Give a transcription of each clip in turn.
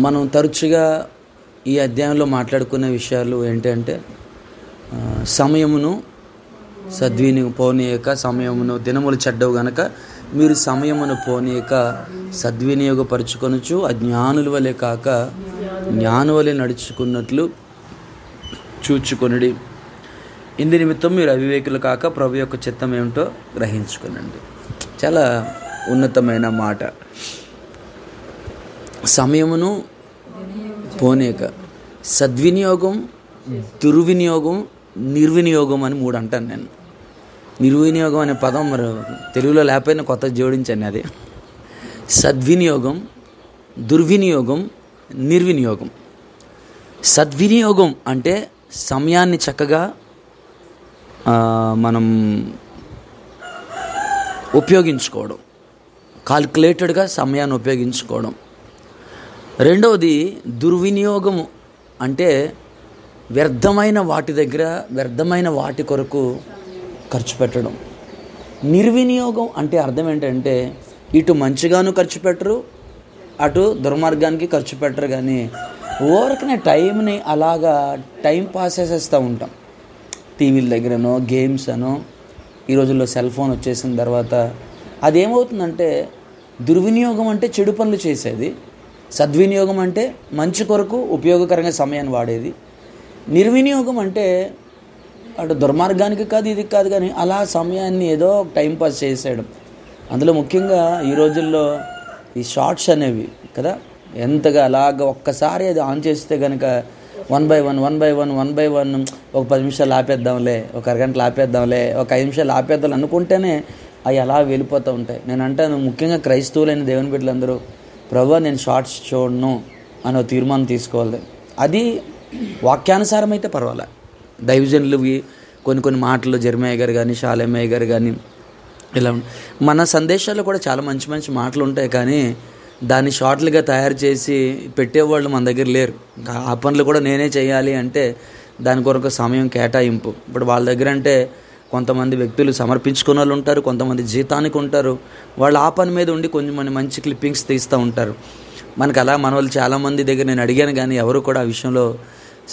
మనం తరచుగా ఈ అధ్యాయంలో మాట్లాడుకునే విషయాలు ఏంటంటే సమయమును పోనీయక సమయమును దినములు చెడ్డవు గనక మీరు సమయమును పోనీయక సద్వినియోగపరుచుకొనుచు అజ్ఞానుల వలె కాక జ్ఞానుల నడుచుకున్నట్లు చూచుకొనుడి. ఇందు నిమిత్తం మీరు అవివేకులు కాక ప్రభు యొక్క చిత్తం ఏమిటో గ్రహించుకొనండి. చాలా ఉన్నతమైన మాట. సమయమును పోనీయక, సద్వినియోగం, దుర్వినియోగం, నిర్వినియోగం అని 3 అంటాను నేను. నిర్వినియోగం అనే పదం మరి తెలుగులో లేకపోయినా కొత్త జోడించాను. అది సద్వినియోగం, దుర్వినియోగం, నిర్వినియోగం. సద్వినియోగం అంటే సమయాన్ని చక్కగా మనం ఉపయోగించుకోవడం, కాల్కులేటెడ్గా సమయాన్ని ఉపయోగించుకోవడం. రెండవది దుర్వినియోగము అంటే వ్యర్థమైన వాటి దగ్గర వ్యర్థమైన వాటి కొరకు ఖర్చు పెట్టడం. నిర్వినియోగం అంటే అర్థం ఏంటంటే ఇటు మంచిగాను ఖర్చు పెట్టరు, అటు దుర్మార్గానికి ఖర్చు పెట్టరు. కానీ ఊరికనే టైంని అలాగా టైం పాస్ చేసేస్తూ ఉంటాం. టీవీల దగ్గరనో, గేమ్స్ అనో, ఈ రోజుల్లో సెల్ ఫోన్ వచ్చేసిన తర్వాత అదేమవుతుందంటే దుర్వినియోగం అంటే చెడు పనులు చేసేది, సద్వినియోగం అంటే మంచి కొరకు ఉపయోగకరంగా సమయాన్ని వాడేది, నిర్వినియోగం అంటే అటు దుర్మార్గానికి కాదు ఇది కాదు కానీ అలా సమయాన్ని ఏదో టైంపాస్ చేసేయడం. అందులో ముఖ్యంగా ఈ రోజుల్లో ఈ షార్ట్స్ అనేవి కదా, ఎంతగా అలాగ ఒక్కసారి అది ఆన్ చేస్తే కనుక 1 by 1 ఒక 10 నిమిషాలు ఆపేద్దాంలే, ఒక అరగంటలు ఆపేద్దాంలే, ఒక 5 నిమిషాలు ఆపేద్దాం అనుకుంటేనే అవి అలా వెళ్ళిపోతూ ఉంటాయి. నేను అంటాను ముఖ్యంగా క్రైస్తవులైన దేవుని బిడ్డలందరూ ప్రభువా నేను షార్ట్స్ చూడను అని ఒక తీర్మానం తీసుకోవాలి. అది వాక్యానుసారం అయితే పర్వాలే. దైవజనులవి కొన్ని మాటలు జెర్మయ్య గారు కానీ షాలేమయ్య గారు కానీ ఇలా మన సందేశాల్లో కూడా చాలా మంచి మంచి మాటలు ఉంటాయి. కానీ దాన్ని షార్ట్లుగా తయారు చేసి పెట్టేవాళ్ళు మన దగ్గర లేరు. ఆ పనులు కూడా నేనే చేయాలి అంటే దాని కొరకు సమయం కేటాయింపు. ఇప్పుడు వాళ్ళ దగ్గర అంటే కొంతమంది వ్యక్తులు సమర్పించుకున్న వాళ్ళు ఉంటారు, కొంతమంది జీతానికి ఉంటారు. వాళ్ళు ఆ పని మీద ఉండి కొంచెం మంచి క్లిప్పింగ్స్ తీస్తూ ఉంటారు. మనకు అలా మన వాళ్ళు చాలామంది దగ్గర నేను అడిగాను కానీ ఎవరు కూడా ఆ విషయంలో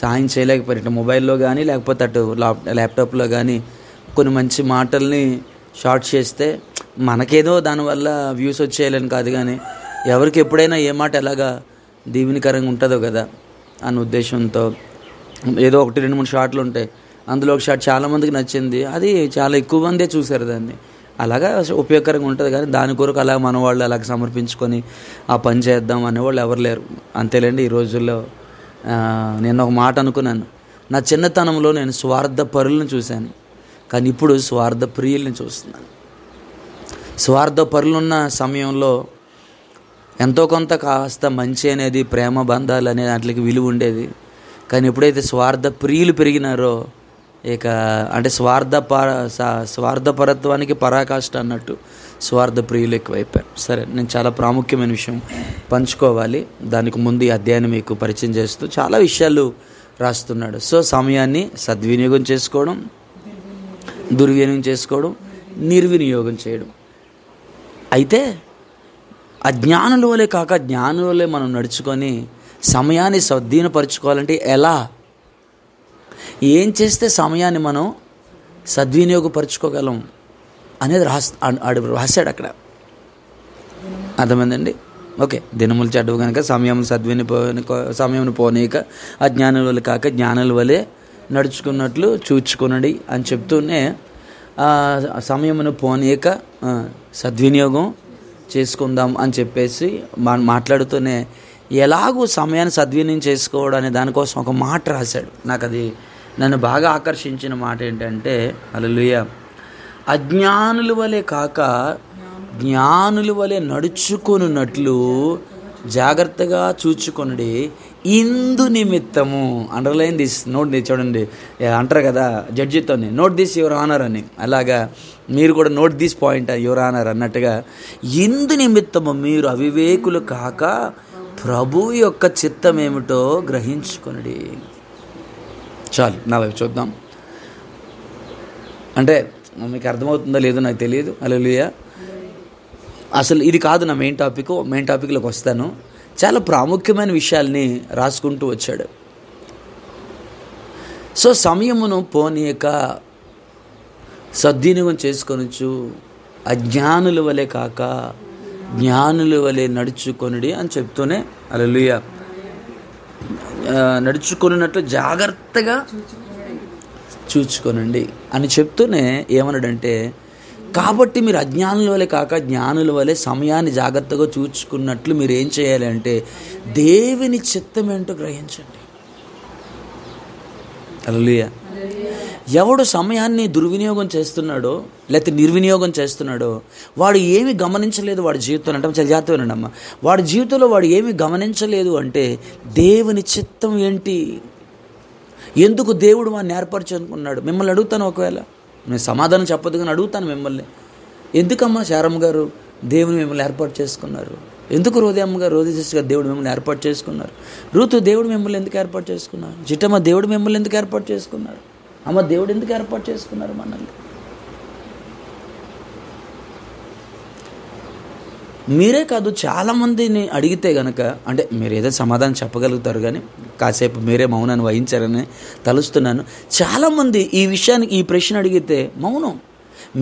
సాయం చేయలేకపోయారు. ఇటు మొబైల్లో కానీ లేకపోతే అటు ల్యాప్టాప్లో కానీ కొన్ని మంచి మాటల్ని షార్ట్ చేస్తే మనకేదో దానివల్ల వ్యూస్ వచ్చేయాలని కాదు, కానీ ఎవరికి ఎప్పుడైనా ఏ మాట ఎలాగా దీవెనకరంగా ఉంటుందో కదా అన్న ఉద్దేశంతో ఏదో 1-2-3 షార్ట్లు ఉంటాయి. అందులో ఒక షార్ట్ చాలామందికి నచ్చింది, అది చాలా ఎక్కువ మందే చూశారు దాన్ని. అలాగా ఉపయోగకరంగా ఉంటుంది. కానీ దాని కొరకు అలా మన వాళ్ళు అలాగ సమర్పించుకొని ఆ పని చేద్దాం అనేవాళ్ళు ఎవరు లేరు. అంతేలేండి. ఈ రోజుల్లో నేను ఒక మాట అనుకున్నాను, నా చిన్నతనంలో నేను స్వార్థ పరులను చూశాను, కానీ ఇప్పుడు స్వార్థ ప్రియుల్ని చూస్తున్నాను. స్వార్థ పరులున్న సమయంలో ఎంతో కొంత కాస్త మంచి అనేది, ప్రేమ బంధాలు అనే వాటికి విలువ ఉండేది. కానీ ఎప్పుడైతే స్వార్థ ప్రియులు పెరిగినారో ఇక అంటే స్వార్థపరత్వానికి పరాకాష్ట అన్నట్టు స్వార్థ ప్రియులు ఎక్కువైపోయారు. సరే, నేను చాలా ప్రాముఖ్యమైన విషయం పంచుకోవాలి. దానికి ముందు ఈ అధ్యాయాన్ని మీకు పరిచయం చేస్తూ చాలా విషయాలు రాస్తున్నాడు. సో సమయాన్ని సద్వినియోగం చేసుకోవడం, దుర్వినియోగం చేసుకోవడం, నిర్వినియోగం చేయడం. అయితే అజ్ఞానుల వలె కాక జ్ఞానుల వలె మనం నడుచుకొని సమయాన్ని సద్వినియోగపరచుకోవాలంటే ఎలా, ఏం చేస్తే సమయాన్ని మనం సద్వినియోగపరచుకోగలం అనేది రాశాడు అక్కడ. అర్థమైందండి? ఓకే. దినములు చెడ్డవు కనుక సమయం పోనీక అజ్ఞానుల వలె కాక జ్ఞానుల వలె నడుచుకున్నట్లు చూచుకునడి అని చెప్తూనే సమయమును పోనీక సద్వినియోగం చేసుకుందాం అని చెప్పేసి మాట్లాడుతూనే ఎలాగూ సమయాన్ని సద్వినియోగం చేసుకోవడం అనే దానికోసం ఒక మాట రాశాడు. నాకు అది నన్ను బాగా ఆకర్షించిన మాట ఏంటంటే, హల్లెలూయా, అజ్ఞానుల వలె కాక జ్ఞానుల వలె నడుచుకొనున్నట్లు జాగ్రత్తగా చూచుకొనుడి. ఇందు నిమిత్తము, అండర్లైన్ దిస్, నోట్ దిస్. చూడండి, అంటారు కదా జడ్జితోని, నోట్ దిస్ యువర్ ఆనర్ అని. అలాగా మీరు కూడా note this point your honour అన్నట్టుగా, ఇందు నిమిత్తము మీరు అవివేకులు కాక ప్రభువు యొక్క చిత్తం ఏమిటో గ్రహించుకొనుడి. చాలు, నా వైపు చూద్దాం. అంటే మీకు అర్థమవుతుందో లేదో నాకు తెలియదు. హల్లెలూయా. అసలు ఇది కాదు నా మెయిన్ టాపిక్లోకి వస్తాను. చాలా ప్రాముఖ్యమైన విషయాల్ని రాసుకుంటూ వచ్చాడు. సో సమయమును పోనీయక సద్వినియోగం చేసుకొనొచ్చు, అజ్ఞానుల వలె కాక జ్ఞానుల వలె నడుచుకొనుడి అని చెప్తూనే హల్లెలూయా నడుచుకున్నట్లు జాగ్రత్తగా చూచుకొనండి అని చెప్తూనే ఏమన్నాడంటే, కాబట్టి మీరు అజ్ఞానుల వలె కాక జ్ఞానుల వలె సమయాన్ని జాగ్రత్తగా చూచుకున్నట్లు మీరు ఏం చేయాలి అంటే దేవుని చిత్తం ఏంటో గ్రహించండి. హల్లెలూయా. ఎవడు సమయాన్ని దుర్వినియోగం చేస్తున్నాడో లేకపోతే నిర్వినియోగం చేస్తున్నాడో వాడు ఏమి గమనించలేదు వాడి జీవితంలో. అంటే చాలా జాగ్రత్తగా అమ్మ, వాడి జీవితంలో వాడు ఏమి గమనించలేదు అంటే దేవుని చిత్తం ఏంటి, ఎందుకు దేవుడు వాడిని ఏర్పరచుకున్నాడు. మిమ్మల్ని అడుగుతాను, ఒకవేళ నేను సమాధానం చెప్పదు కానీ అడుగుతాను మిమ్మల్ని, ఎందుకమ్మా శారమ్మ గారు దేవుని మిమ్మల్ని ఏర్పాటు చేసుకున్నారు? ఎందుకు రోదమ్మ గారు, రోది సిస్టర్ గారు దేవుడు మిమ్మల్ని ఏర్పాటు చేసుకున్నారు? ఋతు దేవుడు మిమ్మల్ని ఎందుకు ఏర్పాటు చేసుకున్నారు? జిట్టమ్మ దేవుడు మిమ్మల్ని ఎందుకు ఏర్పాటు చేసుకున్నారు? అమ్మ దేవుడు ఎందుకు ఏర్పాటు చేసుకున్నారు మనల్ని? మీరే కాదు, చాలామందిని అడిగితే కనుక, అంటే మీరు ఏదో సమాధానం చెప్పగలుగుతారు కానీ కాసేపు మీరే మౌనాన్ని వహించారని తలుస్తున్నాను. చాలామంది ఈ విషయానికి ఈ ప్రశ్న అడిగితే మౌనం.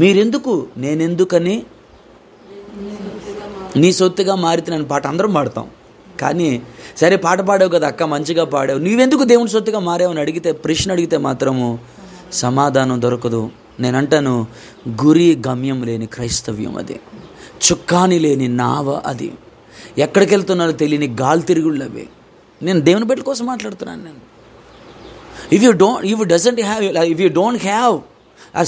మీరెందుకు, నేనెందుకని నీ సొత్తుగా మారితే పాట అందరం పాడతాం. కానీ సరే పాట పాడావు కదా అక్క, మంచిగా పాడావు, నువ్వెందుకు దేవుని సొత్తుగా మారావు అని అడిగితే, ప్రశ్న అడిగితే మాత్రము సమాధానం దొరకదు. నేనంటాను, గురి గమ్యం లేని క్రైస్తవ్యం అది, చుక్కాని లేని నావ అది, ఎక్కడికి వెళ్తున్నారో తెలియని గాలి తిరుగుళ్ళు అవి. నేను దేవుని బిడ్డల కోసం మాట్లాడుతున్నాను. నేను if you don't have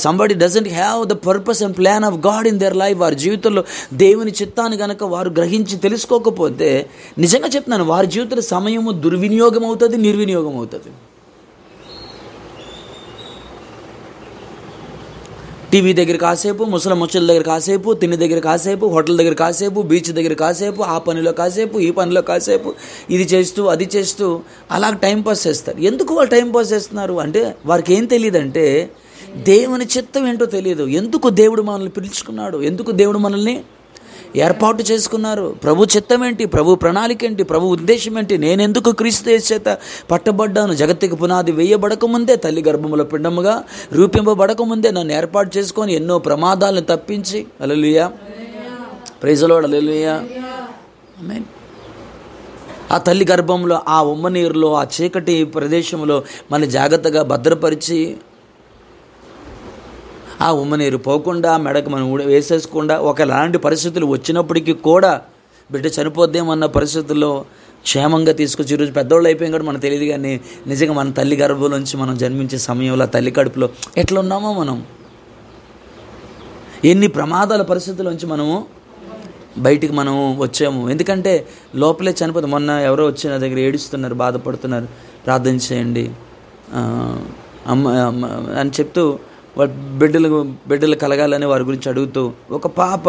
somebody doesn't have the purpose and plan of God in their life, వారి జీవితంలో దేవుని చిత్తాన్ని కనుక వారు గ్రహించి తెలుసుకోకపోతే, నిజంగా చెప్తున్నాను, వారి జీవితంలో సమయము దుర్వినియోగం అవుతుంది, నిర్వినియోగం అవుతుంది. టీవీ దగ్గర కాసేపు, ముసలి ముచ్చల దగ్గర కాసేపు, తిండి దగ్గర కాసేపు, హోటల్ దగ్గర కాసేపు, బీచ్ దగ్గర కాసేపు, ఆ పనిలో కాసేపు, ఈ పనిలో కాసేపు, ఇది చేస్తూ అది చేస్తూ అలా టైంపాస్ చేస్తారు. ఎందుకు వాళ్ళు టైంపాస్ చేస్తున్నారు అంటే వారికి ఏం తెలియదంటే దేవుని చిత్తం ఏంటో తెలియదు. ఎందుకు దేవుడు మనల్ని పిలుచుకున్నాడు, ఎందుకు దేవుడు మనల్ని ఏర్పాటు చేసుకున్నారు, ప్రభు చిత్తం ఏంటి, ప్రభు ప్రణాళిక ఏంటి, ప్రభు ఉద్దేశం ఏంటి, నేనెందుకు క్రీస్తు యేసు చేత పట్టబడ్డాను, జగత్తుకి పునాది వేయబడకముందే, తల్లి గర్భములో పిండముగా రూపింపబడకముందే నన్ను ఏర్పాటు చేసుకొని ఎన్నో ప్రమాదాలను తప్పించి, హల్లెలూయా ప్రైజ్ ది లార్డ్, హల్లెలూయా ఆమేన్, ఆ తల్లి గర్భంలో ఆ ఉమ్మ నీరులో ఆ చీకటి ప్రదేశంలో మన జాగ్రత్తగా భద్రపరిచి, ఆ ఉమ్మనీరు పోకుండా మెడకు మనం వేసేసుకుండా, ఒకలాంటి పరిస్థితులు వచ్చినప్పటికీ కూడా బిడ్డ చనిపోద్దేమన్న పరిస్థితుల్లో క్షేమంగా తీసుకొచ్చి, ఈరోజు పెద్దోళ్ళు అయిపోయాం కూడా మనకు తెలియదు. కానీ నిజంగా మన తల్లి గర్భంలోంచి మనం జన్మించే సమయంలో తల్లి కడుపులో ఎట్లా ఉన్నామో, మనం ఎన్ని ప్రమాదాల పరిస్థితుల్లోంచి మనము బయటికి మనం వచ్చాము. ఎందుకంటే లోపలే చనిపోతాం. మొన్న ఎవరో వచ్చి నా దగ్గర ఏడుస్తున్నారు, బాధపడుతున్నారు, ప్రార్థన చేయండి అమ్మ అని చెప్తూ వాడు బిడ్డలు కలగాలని వారి గురించి అడుగుతూ, ఒక పాప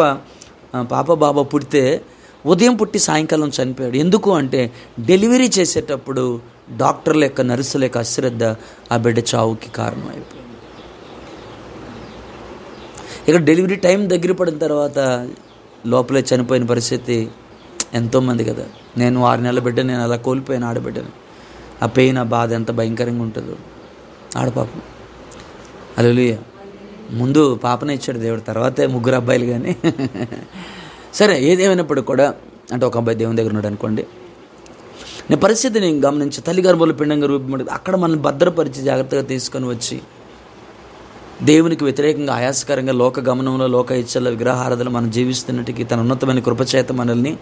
బాబా పుడితే ఉదయం పుట్టి సాయంకాలం చనిపోయాడు. ఎందుకు అంటే డెలివరీ చేసేటప్పుడు డాక్టర్ల యొక్క నర్సుల యొక్క అశ్రద్ధ ఆ బిడ్డ చావుకి కారణం అయిపోయింది. ఇక డెలివరీ టైం దగ్గర పడిన తర్వాత లోపలే చనిపోయిన పరిస్థితి ఎంతోమంది కదా. నేను 6 నెలల బిడ్డ, నేను అలా కోల్పోయాను ఆడబిడ్డని. ఆ పెయిన్, ఆ బాధ ఎంత భయంకరంగా ఉంటుందో. ఆడపాపం, హల్లెలూయా, ముందు పాపనే ఇచ్చాడు దేవుడు, తర్వాతే 3 అబ్బాయిలు. కానీ సరే, ఏదేమైనప్పుడు కూడా, అంటే ఒక అబ్బాయి దేవుని దగ్గర ఉన్నాడు అనుకోండి, నేను పరిస్థితిని గమనించి తల్లి గర్భంలో పిండంగా రూపం అక్కడ మనల్ని భద్రపరిచి జాగ్రత్తగా తీసుకొని వచ్చి, దేవునికి వ్యతిరేకంగా ఆయాసకరంగా లోక గమనంలో, లోక ఇచ్చల విగ్రహారాధనలు మనం జీవిస్తున్నట్టుకి తన ఉన్నతమైన కృపచేత మనల్ని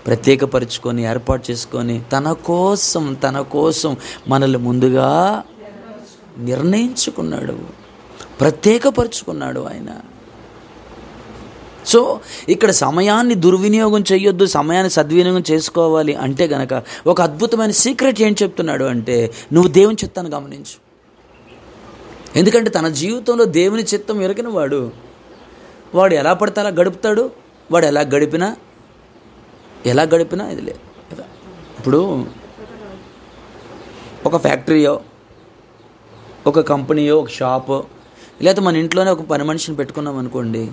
ప్రత్యేకపరుచుకొని ఏర్పాటు చేసుకొని తన కోసం మనల్ని ముందుగా నిర్ణయించుకున్నాడు, ప్రత్యేకపరుచుకున్నాడు ఆయన. సో ఇక్కడ సమయాన్ని దుర్వినియోగం చేయొద్దు, సమయాన్ని సద్వినియోగం చేసుకోవాలి అంటే గనక ఒక అద్భుతమైన సీక్రెట్ ఏం చెప్తున్నాడు అంటే, నువ్వు దేవుని చిత్తాన్ని గమనించు. ఎందుకంటే తన జీవితంలో దేవుని చిత్తం ఎరగిన వాడు ఎలా పడితే అలా గడుపుతాడు. వాడు ఎలా గడిపినా ఇది లేదు. ఇప్పుడు ఒక ఫ్యాక్టరీయో, ఒక కంపెనీయో, ఒక షాపో, లేకపోతే మన ఇంట్లోనే ఒక పని మనిషిని పెట్టుకున్నాం అనుకోండి,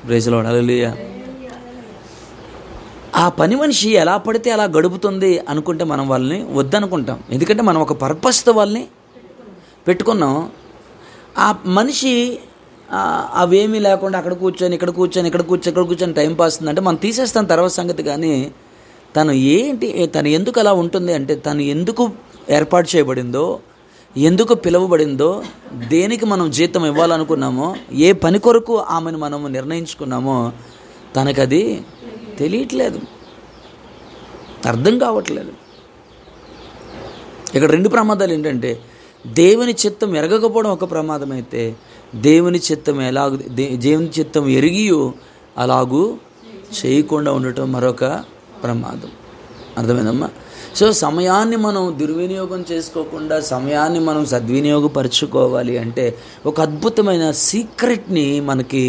ప్రైజ్ ది లార్డ్, హల్లెలూయా, ఆ పని మనిషి ఎలా పడితే అలా గడుపుతుంది అనుకుంటే మనం వాళ్ళని వద్దనుకుంటాం. ఎందుకంటే మనం ఒక పర్పస్తో వాళ్ళని పెట్టుకున్నాం. ఆ మనిషి అవేమీ లేకుండా అక్కడ కూర్చొని ఇక్కడ కూర్చొని టైం పాస్ అంటే మనం తీసేస్తాం తర్వాత సంగతి. కానీ తను ఎందుకు అలా ఉంటుంది అంటే, తను ఎందుకు ఏర్పాటు చేయబడిందో, ఎందుకు పిలువబడిందో, దేనికి మనం జీతం ఇవ్వాలనుకున్నామో, ఏ పని కొరకు ఆమెను మనము నిర్ణయించుకున్నామో తనకది తెలియట్లేదు, అర్థం కావట్లేదు. ఇక్కడ 2 ప్రమాదాలు ఏంటంటే, దేవుని చిత్తం ఎరగకపోవడం ఒక ప్రమాదం అయితే, దేవుని చిత్తం ఎరిగియో అలాగూ చేయకుండా ఉండటం మరొక ప్రమాదం. అర్థమైందమ్మా? సో సమయాన్ని మనం దుర్వినియోగం చేసుకోకుండా సమయాన్ని మనం సద్వినియోగపరచుకోవాలి అంటే ఒక అద్భుతమైన సీక్రెట్ని మనకి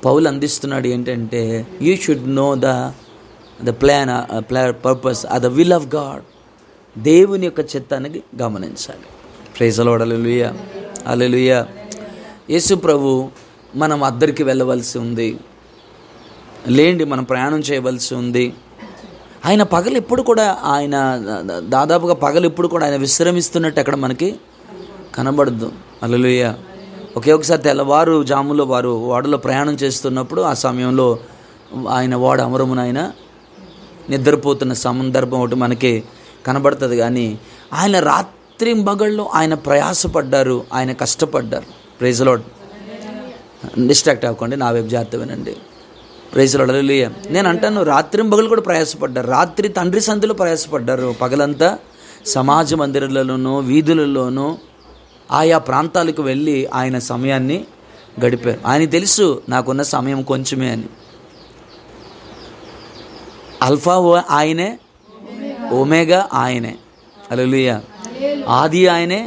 పౌలు అందిస్తున్నాడు. ఏంటంటే, you should know the plan purpose the will of God. దేవుని యొక్క చిత్తానికి గమనించాలి. Praise the Lord. Hallelujah, hallelujah. Yesu ప్రభు మనం అద్దరికి వెళ్ళవలసి ఉంది, మనం ప్రయాణం చేయవలసి ఉంది. ఆయన పగలు ఎప్పుడు కూడా దాదాపుగా ఆయన విశ్రమిస్తున్నట్టు అక్కడ మనకి కనబడదు. హల్లెలూయా. ఒకసారి తెల్లవారు జాములో వారు ఓడలో ప్రయాణం చేస్తున్నప్పుడు ఆ సమయంలో ఆయన ఓడ అమరమున ఆయన నిద్రపోతున్న సందర్భం ఒకటి మనకి కనబడుతుంది. కానీ ఆయన రాత్రింబగళ్ళు ఆయన ప్రయాసపడ్డారు, ఆయన కష్టపడ్డారు. Praise the lord. డిస్ట్రాక్ట్ అవ్వకండి, నా వైపు జాగ్రత్త వినండి. Praise the Lord. హల్లెలూయా. నేను అంటాను, రాత్రింబగళ్ళు కూడా ప్రయాసపడ్డారు. రాత్రి తండ్రి సంధిలో ప్రయాసపడ్డారు, పగలంతా సమాజ మందిరాలలోనూ వీధులలోనూ ఆయా ప్రాంతాలకు వెళ్ళి ఆయన సమయాన్ని గడిపారు. ఆయన తెలుసు నాకున్న సమయం కొంచెమే అని. అల్ఫా ఆయనే, ఒమేగా ఆయనే. హల్లెలూయా. ఆది ఆయనే,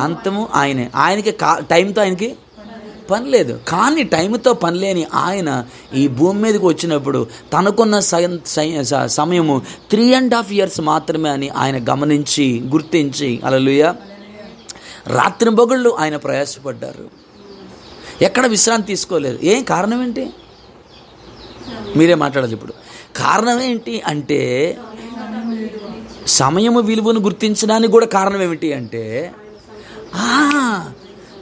అంతము ఆయనే. ఆయనకి టైంతో ఆయనకి పని లేదు. కానీ టైంతో పని లేని ఆయన ఈ భూమి మీదకి వచ్చినప్పుడు తనకున్న సమయము 3.5 years మాత్రమే అని ఆయన గమనించి గుర్తించి, హల్లెలూయా, రాత్రింబగళ్ళు ఆయన ప్రయాసపడ్డారు, ఎక్కడ విశ్రాంతి తీసుకోలేదు. కారణం ఏంటి? మీరే మాట్లాడాలి ఇప్పుడు. కారణం ఏంటి అంటే, సమయము విలువను గుర్తించడానికి కూడా కారణం ఏమిటి అంటే,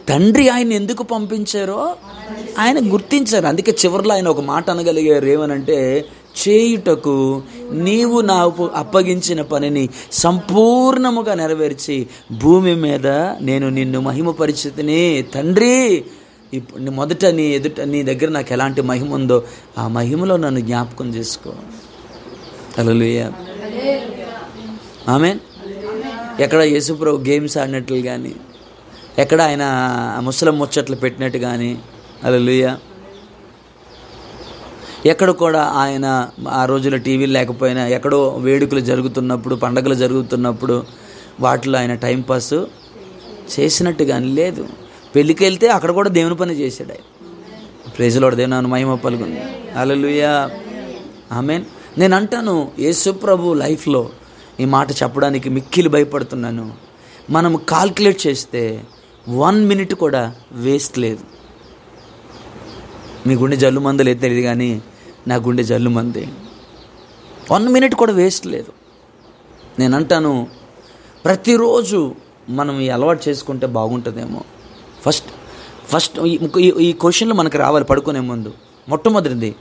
తండ్రి ఆయన ఎందుకు పంపించారో ఆయన గుర్తించారు. అందుకే చివరిలో ఆయన ఒక మాట అనగలిగారు. ఏమనంటే, చేయుటకు నీవు నాకు అప్పగించిన పనిని సంపూర్ణముగా నెరవేర్చి భూమి మీద నేను నిన్ను మహిమపరిచితిని. తండ్రి, ఇప్పుడు మొదట నీ దగ్గర నాకు ఎలాంటి మహిమ ఉందో ఆ మహిమలో నన్ను జ్ఞాపకం చేసుకో. హల్లెలూయా, ఆమేన్. ఎక్కడ యేసుప్రభు గేమ్స్ ఆడినట్లు కానీ, ఎక్కడ ఆయన ముసలం ముచ్చట్లు పెట్టినట్టు కానీ, హల్లెలూయా, ఎక్కడ కూడా ఆయన ఆ రోజుల్లో టీవీలు లేకపోయినా ఎక్కడో వేడుకలు జరుగుతున్నప్పుడు, పండగలు జరుగుతున్నప్పుడు వాటిలో ఆయన టైంపాస్ చేసినట్టు కానీ లేదు. పెళ్ళికి వెళ్తే అక్కడ కూడా దేవుని పని చేశాడు ఆయన. Praise the Lord. దేవుని మహిమ పలుకుంది. హల్లెలూయా, ఆమేన్. నేను అంటాను, యేసు ప్రభు లైఫ్లో ఈ మాట చెప్పడానికి మిక్కిలి భయపడుతున్నాను. మనం కాల్కులేట్ చేస్తే 1 minute కూడా వేస్ట్ లేదు. మీ గుండె జల్లు మంది లేదు తెలియదు, కానీ నా గుండె జల్లు మంది. 1 minute కూడా వేస్ట్ లేదు. నేను అంటాను, ప్రతిరోజు మనం ఈ అలవాటు చేసుకుంటే బాగుంటుందేమో. ఫస్ట్ ఈ క్వశ్చన్లు మనకు రావాలి పడుకునే ముందు. మొట్టమొదటిది,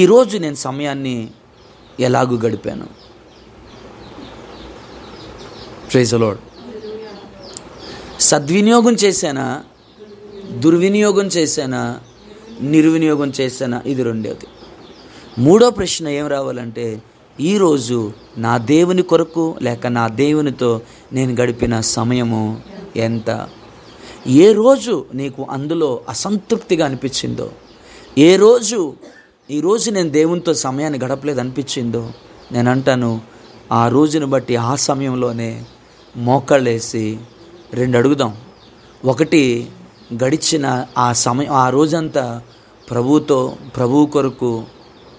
ఈరోజు నేను సమయాన్ని ఎలాగూ గడిపాను? Praise the Lord. సద్వినియోగం చేశానా, దుర్వినియోగం చేశానా, నిర్వినియోగం చేశానా? ఇది రెండోది. మూడో ప్రశ్న ఏం రావాలంటే, ఈరోజు నా దేవుని కొరకు లేక నా దేవునితో నేను గడిపిన సమయము ఎంత? ఏ రోజు నీకు అందులో అసంతృప్తిగా అనిపించిందో, ఈరోజు నేను దేవునితో సమయాన్ని గడపలేదు అనిపించిందో, నేను అంటాను, ఆ రోజుని బట్టి ఆ సమయంలోనే మోకాళ్ళేసి 2 అడుగుదాం. ఒకటి, గడిచిన ఆ రోజంతా ప్రభువు కొరకు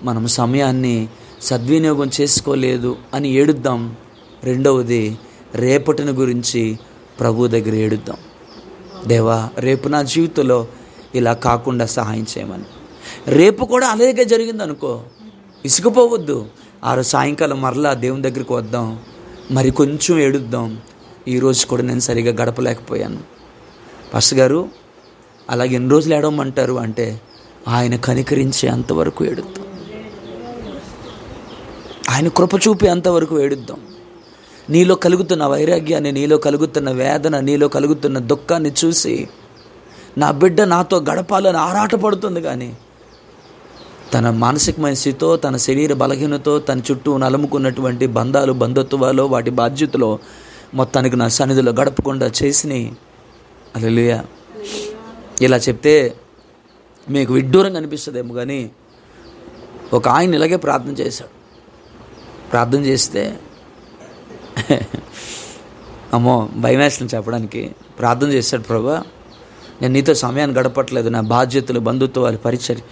మనం సమయాన్ని సద్వినియోగం చేసుకోలేదు అని ఏడుద్దాం. రెండవది, రేపటిని గురించి ప్రభు దగ్గర ఏడుద్దాం. దేవా, రేపు నా జీవితంలో ఇలా కాకుండా సహాయం చేయమని. రేపు కూడా అలాగే జరిగిందనుకో, విసుగుపోవద్దు. సాయంకాలం మరలా దేవుని దగ్గరికి వద్దాం, మరి కొంచెం ఏడుద్దాం, ఈరోజు కూడా నేను సరిగా గడపలేకపోయాను. పాస్టర్ గారు అలాగే ఎన్ని రోజులు ఏడవమంటారు అంటే, ఆయన కనికరించే అంతవరకు ఏడుద్దాం, ఆయన కృప చూపే అంతవరకు ఏడుద్దాం. నీలో కలుగుతున్న వైరాగ్యాన్ని, నీలో కలుగుతున్న వేదన, నీలో కలుగుతున్న దుఃఖాన్ని చూసి నా బిడ్డ నాతో గడపాలని ఆరాటపడుతుంది. కానీ తన మానసికమైన స్థితితో, తన శరీర బలహీనతో, తన చుట్టూ నలుముకున్నటువంటి బంధాలు, బంధుత్వాలు, వాటి బాధ్యతలో మొత్తానికి నా సన్నిధిలో గడపకుండా చేసినాయి. హల్లెలూయా. ఇలా చెప్తే మీకు విడ్డూరంగా అనిపిస్తుందేమో, కానీ ఒక ఆయన ఇలాగే ప్రార్థన చేశాడు. ప్రార్థన చేస్తే అమ్మో భయం వేస్తుంది చెప్పడానికి. ప్రార్థన చేశాడు, ప్రభువా నేను నీతో సమయాన్ని గడపట్లేదు, నా బాధ్యతలు, బంధుత్వాలు, పరిచర్య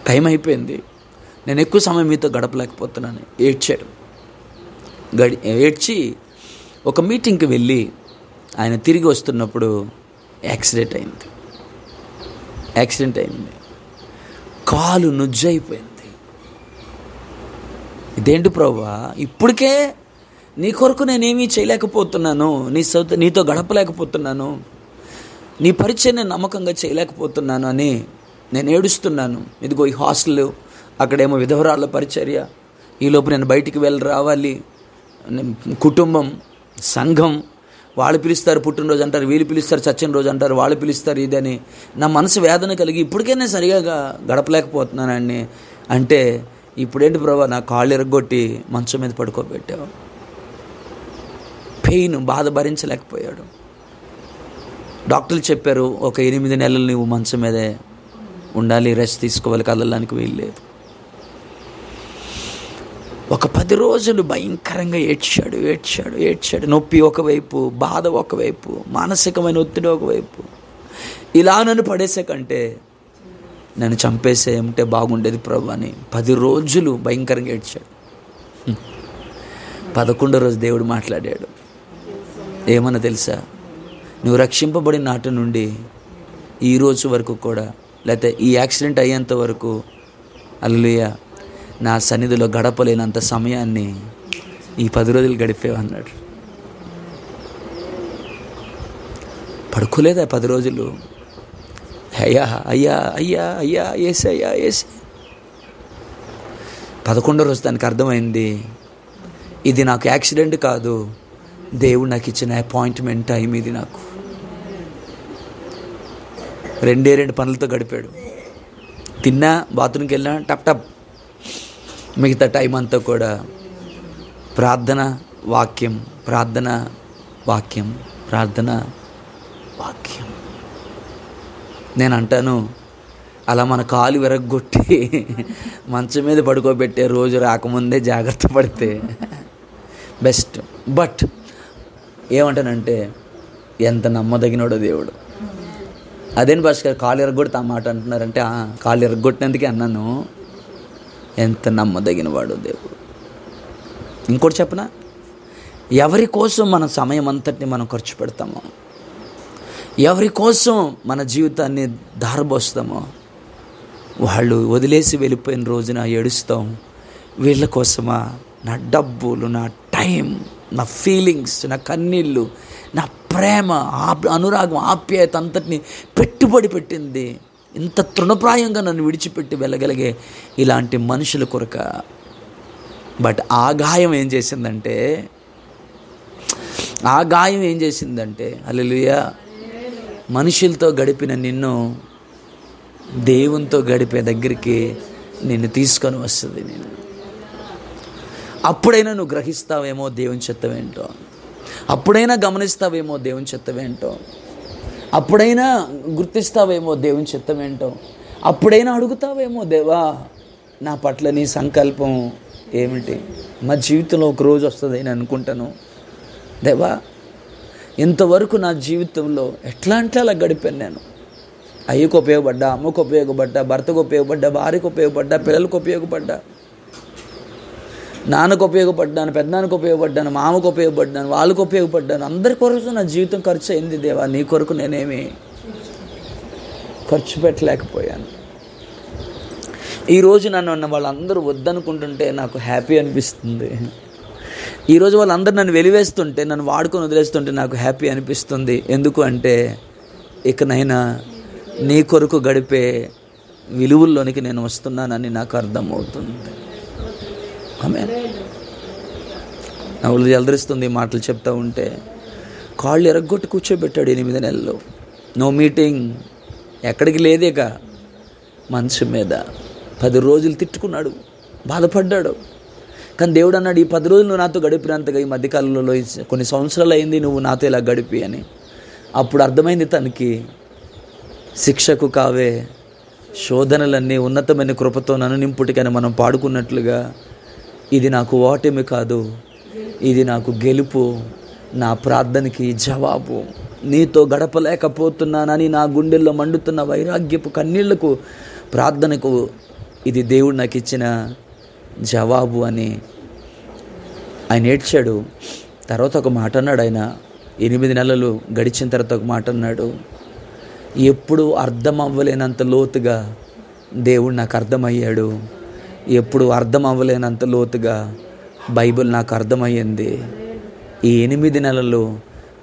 టైం అయిపోయింది, నేను ఎక్కువ సమయం మీతో గడపలేకపోతున్నాను. ఏడ్చాడు. ఏడ్చి ఒక మీటింగ్కి వెళ్ళి ఆయన తిరిగి వస్తున్నప్పుడు యాక్సిడెంట్ అయింది. కాలు నుజ్జైపోయింది. ఇదేంటి ప్రభువా, ఇప్పటికే నీ కొరకు నేనేమీ చేయలేకపోతున్నాను, నీతో గడపలేకపోతున్నాను, నీ పరిచయం నేను నమ్మకంగా చేయలేకపోతున్నాను అని నేను ఏడుస్తున్నాను. ఇదిగో ఈ హాస్టల్, అక్కడేమో విధవరాళ్ళ పరిచర్య, ఈలోపు నేను బయటికి రావాలి, కుటుంబం, సంఘం, వాళ్ళు పిలుస్తారు పుట్టినరోజు అంటారు, వీళ్ళు పిలుస్తారు చచ్చిన రోజు అంటారు, వాళ్ళు పిలుస్తారు ఇదని నా మనసు వేదన కలిగి ఇప్పటికే నేను సరిగా గడపలేకపోతున్నానండి. అంటే ఇప్పుడేంటి ప్రభా నా కాళ్ళు ఎరగొట్టి మంచం మీద పడుకోబెట్టావు. పెయిన్, బాధ భరించలేకపోయాడు. డాక్టర్లు చెప్పారు ఒక 8 నెలలు నువ్వు మంచం మీదే ఉండాలి, రెస్ట్ తీసుకోవాలి, కదలడానికి వీల్లేదు. ఒక 10 రోజులు భయంకరంగా ఏడ్చాడు. నొప్పి ఒకవైపు, బాధ ఒకవైపు, మానసికమైన ఒత్తిడి ఒకవైపు. ఇలా నన్ను పడేసే కంటే నన్ను చంపేసే ఉంటే బాగుండేది ప్రభు అని 10 రోజులు భయంకరంగా ఏడ్చాడు. 11వ రోజు దేవుడు మాట్లాడాడు. ఏమన్నా తెలుసా, నువ్వు రక్షింపబడిన నాటి నుండి ఈ రోజు వరకు కూడా, లేకపోతే ఈ యాక్సిడెంట్ అయ్యేంత వరకు, హల్లెలూయా, నా సన్నిధిలో గడపలేనంత సమయాన్ని ఈ 10 రోజులు గడిపేవన్నాడు. పడుకోలేదా 10 రోజులు? అయ్యా అయ్యా అయ్యా అయ్యా ఏసయ్యా ఏసే. 11వ రోజు దానికి అర్థమైంది, ఇది నాకు యాక్సిడెంట్ కాదు, దేవుడు నాకు ఇచ్చిన అపాయింట్మెంట్ టైం ఇది. నాకు 2 పనులతో గడిపాడు. తిన్నా, బాత్రూమ్కి వెళ్ళినా టప్. మిగతా టైం అంతా కూడా ప్రార్థన, వాక్యం, ప్రార్థన, వాక్యం, ప్రార్థన, వాక్యం. నేను అంటాను, అలా మన కాలు విరగ్గొట్టి మంచం మీద పడుకోబెట్టే రోజు రాకముందే జాగ్రత్త పడితే బెస్ట్. బట్ ఏమంటానంటే, ఎంత నమ్మదగినోడో దేవుడు. అదేం భాస్కర్ కాలు ఎరగొడితే ఆ మాట అంటున్నారంటే, కాలు ఎరగొట్టినందుకే అన్నాను, ఎంత నమ్మదగిన వాడు దేవుడు. ఇంకోటి చెప్పనా, ఎవరి కోసం మన సమయం అంతటిని మనం ఖర్చు పెడతామో, ఎవరి కోసం మన జీవితాన్ని ధారపోస్తామో, వాళ్ళు వదిలేసి వెళ్ళిపోయిన రోజున ఏడుస్తాం, వీళ్ళ కోసమా నా డబ్బులు, నా టైం, నా ఫీలింగ్స్, నా కన్నీళ్ళు, నా ప్రేమ, అనురాగం, ఆప్యాయత అంతటిని పెట్టుబడి పెట్టింది ఇంత తృణప్రాయంగా నన్ను విడిచిపెట్టి వెళ్ళగలిగే ఇలాంటి మనుషుల కొరక. బట్ ఆ గాయం ఏం చేసిందంటే హల్లెలూయా, మనుషులతో గడిపిన నిన్ను దేవునితో గడిపే దగ్గరికి నిన్ను తీసుకొని వస్తుంది. నేను అప్పుడైనా నువ్వు గ్రహిస్తావేమో దేవుని చిత్తమేంటో, అప్పుడైనా గమనిస్తావేమో దేవుని చిత్తమేంటో, అప్పుడైనా గుర్తిస్తావేమో దేవుని చిత్తమేంటో, అప్పుడైనా అడుగుతావేమో, దేవా నా పట్ల నీ సంకల్పం ఏమిటి? మా జీవితంలో ఒక రోజు వస్తుంది అని అనుకుంటాను, దేవా ఇంతవరకు నా జీవితంలో ఎట్లా అంటే అలా గడిపాను. నేను అయ్యకు ఉపయోగపడ్డా, అమ్మకు ఉపయోగపడ్డా, భర్తకు ఉపయోగపడ్డా, భార్యకు ఉపయోగపడ్డా, పిల్లలకు ఉపయోగపడ్డా, నాన్నకు ఉపయోగపడ్డాను, పెద్దనాన్నకు ఉపయోగపడ్డాను, మామకు ఉపయోగపడ్డాను, వాళ్ళకు ఉపయోగపడ్డాను. అందరి కొరకు నా జీవితం ఖర్చు అయింది దేవా, నీ కొరకు నేనేమి ఖర్చు పెట్టలేకపోయాను. ఈరోజు నన్ను వాళ్ళందరూ వద్దనుకుంటుంటే నాకు హ్యాపీ అనిపిస్తుంది. ఈరోజు వాళ్ళందరూ నన్ను వెలివేస్తుంటే, నన్ను వాడుకొని వదిలేస్తుంటే నాకు హ్యాపీ అనిపిస్తుంది. ఎందుకు అంటే ఇకనైనా నీ కొరకు గడిపే విలువల్లోనికి నేను వస్తున్నానని నాకు అర్థమవుతుంది. ఆమేన్. నా ఒళ్ళు జలదరిస్తుంది మాటలు చెప్తా ఉంటే. కాళ్ళు ఎరగొట్టి కూర్చోబెట్టాడు 8 నెలలు. నో మీటింగ్, ఎక్కడికి లేదేక, మంచం మీద 10 రోజులు తిట్టుకున్నాడు, బాధపడ్డాడు. కానీ దేవుడు అన్నాడు, ఈ 10 రోజులు నువ్వు నాతో గడిపినంతగా ఈ మధ్యకాలంలో కొన్ని సంవత్సరాలు అయింది నువ్వు నాతో ఇలా గడిపి అని. అప్పుడు అర్థమైంది తనకి, శిక్షకు కావే శోధనలన్నీ ఉన్నతమైన కృపతో నన్ను నింపుటికని మనం పాడుకున్నట్లుగా, ఇది నాకు ఓటమి కాదు, ఇది నాకు గెలుపు, నా ప్రార్థనకి జవాబు. నీతో గడపలేకపోతున్నానని నా గుండెల్లో మండుతున్న వైరాగ్యపు కన్నీళ్లకు, ప్రార్థనకు ఇది దేవుడు నాకు ఇచ్చిన జవాబు అని ఆయన ఏడ్చాడు. తర్వాత ఒక మాట అన్నాడు. ఆయన 8 నెలలు గడిచిన తర్వాత ఒక మాట అన్నాడు, ఎప్పుడు అర్థం అవ్వలేనంత లోతుగా దేవుడు నాకు అర్థమయ్యాడు, ఎప్పుడు అర్థం అవ్వలేనంత లోతుగా బైబిల్ నాకు అర్థమయ్యింది. ఈ 8 నెలలు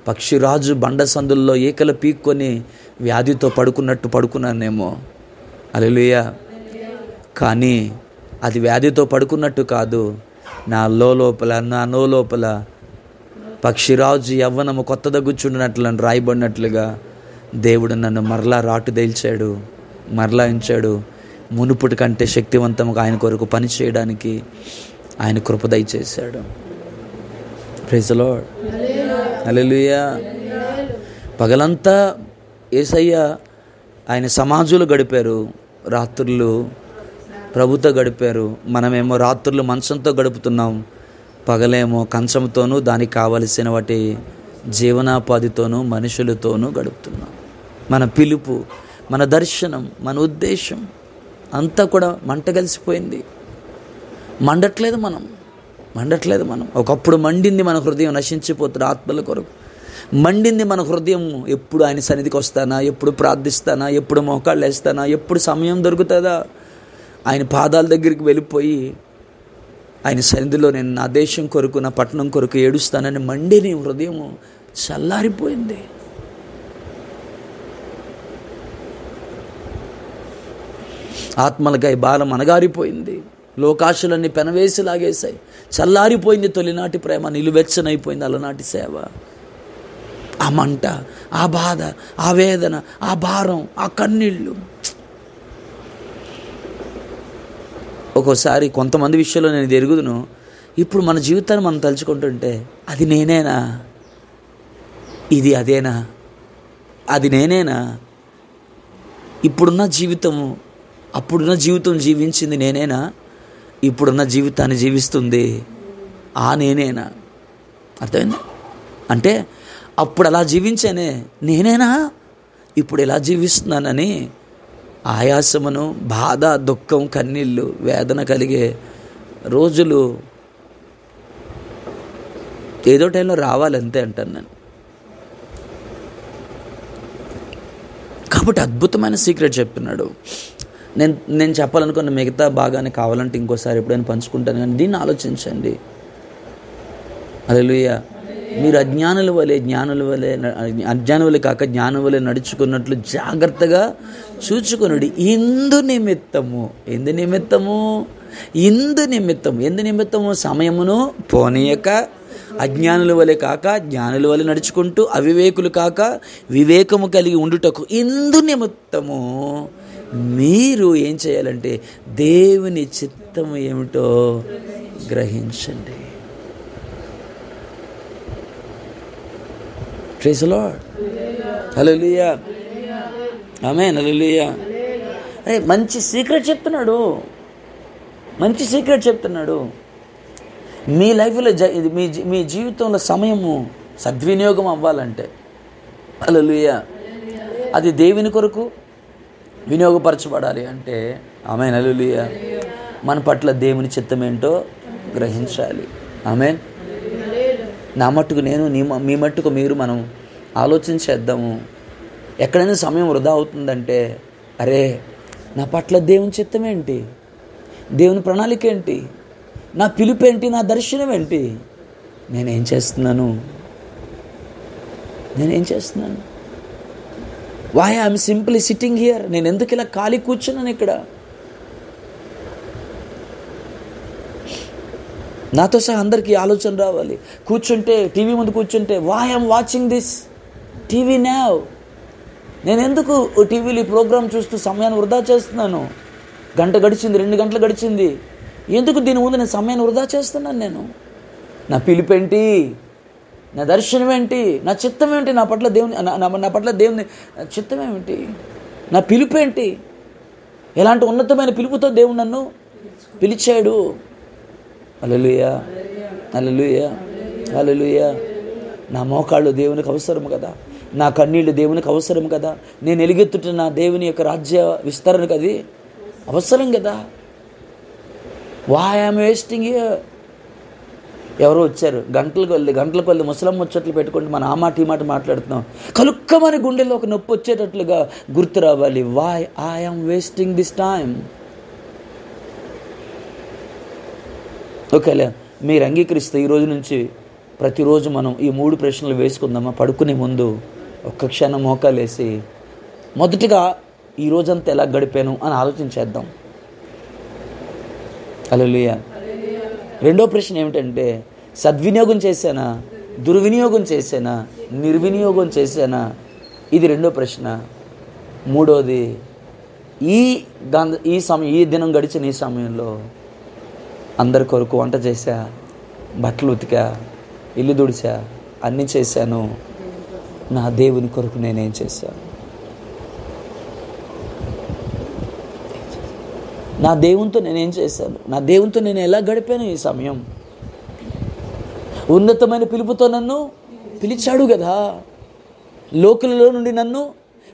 పక్షిరాజు బండ సందుల్లో ఈకలు పీక్కొని వ్యాధితో పడుకున్నట్టు పడుకున్నానేమో, హల్లెలూయా. కానీ అది వ్యాధితో పడుకున్నట్టు కాదు, నా లోపల పక్షిరాజు యవ్వనము కొత్త దగ్గుచున్నట్లు రాయబడినట్లుగా దేవుడు నన్ను మరలా రాటుదేల్చాడు, మరలా ఉంచాడు. మునుపుటి కంటే శక్తివంతంగా ఆయన కొరకు పని చేయడానికి ఆయన కృప దయచేశాడు. ప్రైజ్ ది లార్డ్, హల్లెలూయా. పగలంతా యేసయ్య ఆయన సమాజంలో గడిపారు, రాత్రులు ప్రభుతో గడిపారు. మనమేమో రాత్రులు మంచంతో గడుపుతున్నాం, పగలేమో కంచంతోనూ దానికి కావలసిన వాటి జీవనోపాధితోనూ మనుషులతోనూ గడుపుతున్నాం. మన పిలుపు, మన దర్శనం, మన ఉద్దేశం అంతా కూడా మంట కలిసిపోయింది. మండట్లేదు మనం. ఒకప్పుడు మండింది మన హృదయం, నశించిపోతున్న ఆత్మల కొరకు మండింది మన హృదయం. ఎప్పుడు ఆయన సన్నిధికి వస్తానా, ఎప్పుడు ప్రార్థిస్తానా, ఎప్పుడు మోకాళ్ళు వేస్తానా, ఎప్పుడు సమయం దొరుకుతుందా, ఆయన పాదాల దగ్గరికి వెళ్ళిపోయి ఆయన సన్నిధిలో నేను నా దేశం కొరకు, నా పట్టణం కొరకు ఏడుస్తానని మండిని హృదయం చల్లారిపోయింది. ఆత్మలకై భారం అనగారిపోయింది. లోకాశలన్నీ పెనవేసి లాగేశాయి. చల్లారిపోయింది తొలినాటి ప్రేమ, నిలువెచ్చనైపోయింది అలనాటి సేవ. ఆ మంట, ఆ బాధ, ఆ వేదన, ఆ భారం, ఆ కన్నీళ్ళు. ఒక్కోసారి కొంతమంది విషయంలో నేను ఎరుగుదును. ఇప్పుడు మన జీవితాన్ని మనం తలుచుకుంటుంటే, అది నేనేనా, ఇది అదేనా, అది నేనేనా, ఇప్పుడున్న జీవితము అప్పుడున్న జీవితం జీవించింది నేనేనా, ఇప్పుడున్న జీవితాన్ని జీవిస్తుంది ఆ నేనేనా? అర్థమైందా? అంటే అప్పుడు అలా జీవించానే నేనేనా, ఇప్పుడు ఎలా జీవిస్తున్నానని ఆయాసమును, బాధ, దుఃఖం, కన్నీళ్ళు, వేదన కలిగే రోజులు ఏదో టైంలో రావాలంతే అంటాను నేను. కాబట్టి అద్భుతమైన సీక్రెట్ చెప్తున్నాడు. నేను చెప్పాలనుకున్న మిగతా భాగాన్ని కావాలంటే ఇంకోసారి ఎప్పుడైనా పంచుకుంటాను, కానీ దీన్ని ఆలోచించండి. హల్లెలూయా. మీరు అజ్ఞానుల వలె కాక జ్ఞానం వలె నడుచుకున్నట్లు జాగ్రత్తగా చూచుకొనుడి. ఇందు నిమిత్తము సమయమును పోనీయక, అజ్ఞానుల వలె కాక జ్ఞానుల వలె నడుచుకుంటూ, అవివేకులు కాక వివేకము కలిగి ఉండుటకు ఇందు నిమిత్తము మీరు ఏం చేయాలంటే దేవుని చిత్తము ఏమిటో గ్రహించండి. ప్రైజ్ ది లార్డ్, హల్లెలూయా, ఆమేన్, హల్లెలూయా. మంచి సీక్రెట్ చెప్తున్నాడు. మీ లైఫ్లో మీ జీవితంలో సమయము సద్వినియోగం అవ్వాలంటే, హల్లెలూయా, అది దేవుని కొరకు వినియోగపరచబడాలి అంటే, ఆమేన్, హల్లెలూయా, మన పట్ల దేవుని చిత్తం ఏంటో గ్రహించాలి. ఆమేన్. నా మట్టుకు నేను, మీ మట్టుకు మీరు, మనం ఆలోచించేద్దాము. ఎక్కడైనా సమయం వృధా అవుతుందంటే, అరే నా పట్ల దేవుని చిత్తం ఏంటి, దేవుని ప్రణాళిక ఏంటి? నా పిలుపు ఏంటి? నా దర్శనం ఏంటి? నేనేం చేస్తున్నాను? Why I'm simply sitting here? నేను ఎందుకు ఇలా ఖాళీ కూర్చున్నాను ఇక్కడ? నాతో సహా అందరికీ ఆలోచన రావాలి. కూర్చుంటే, టీవీ ముందు కూర్చుంటే, why I'm watching this TV now? నేను ఎందుకు టీవీలో ఈ ప్రోగ్రాం చూస్తూ సమయాన్ని వృధా చేస్తున్నాను? గంట గడిచింది, 2 గంటలు గడిచింది, ఎందుకు దీని ముందు నేను సమయాన్ని వృధా చేస్తున్నాను? నేను నా పిలుపేంటి? నా దర్శనం ఏంటి? నా చిత్తం ఏంటి? నా పట్ల దేవుని చిత్తం ఏమిటి? నా పిలుపేంటి? ఎలాంటి ఉన్నతమైన పిలుపుతో దేవుడు నన్ను పిలిచాడు? హల్లెలూయా, హల్లెలూయా, హల్లెలూయా. నా మోకాళ్ళు దేవునికి అవసరం కదా, నా కన్నీళ్ళు దేవునికి అవసరం కదా, నేను ఎలుగెత్తుట నా దేవుని యొక్క రాజ్య విస్తరణకు అది అవసరం కదా. Why I'm wasting here? ఎవరో వచ్చారు, గంటలకు వెళ్ళి ముసలమ్మ ముచ్చట్లు పెట్టుకుంటే మనం ఆ మాట ఈ మాట మాట్లాడుతున్నాం. కలుక్కమని గుండెల్లో ఒక నొప్పి వచ్చేటట్లుగా గుర్తు రావాలి. Why I'm wasting this time? ఓకేలే, మీరు అంగీకరిస్తే ఈరోజు నుంచి ప్రతిరోజు మనం ఈ 3 ప్రశ్నలు వేసుకుందామా? పడుకునే ముందు ఒక్క క్షణం మోకాలేసి మొదటిగా ఈ రోజంతా ఎలా గడిపాను అని ఆలోచించేద్దాం. హల్లెలూయా. రెండో ప్రశ్న ఏమిటంటే, సద్వినియోగం చేశానా, దుర్వినియోగం చేశానా, నిర్వినియోగం చేశానా? ఇది రెండో ప్రశ్న. మూడోది, ఈ దినం గడిచిన ఈ సమయంలో అందరి కొరకు వంట చేశా, బట్టలు ఉతికా, ఇల్లు తుడిచా, అన్నీ చేశాను. నా దేవుని కొరకు నేనేం చేశాను? నా దేవునితో నేనేం చేశాను? నా దేవునితో నేను ఎలా గడిపాను ఈ సమయం? ఉన్నతమైన పిలుపుతో నన్ను పిలిచాడు కదా, లోకులలో నుండి నన్ను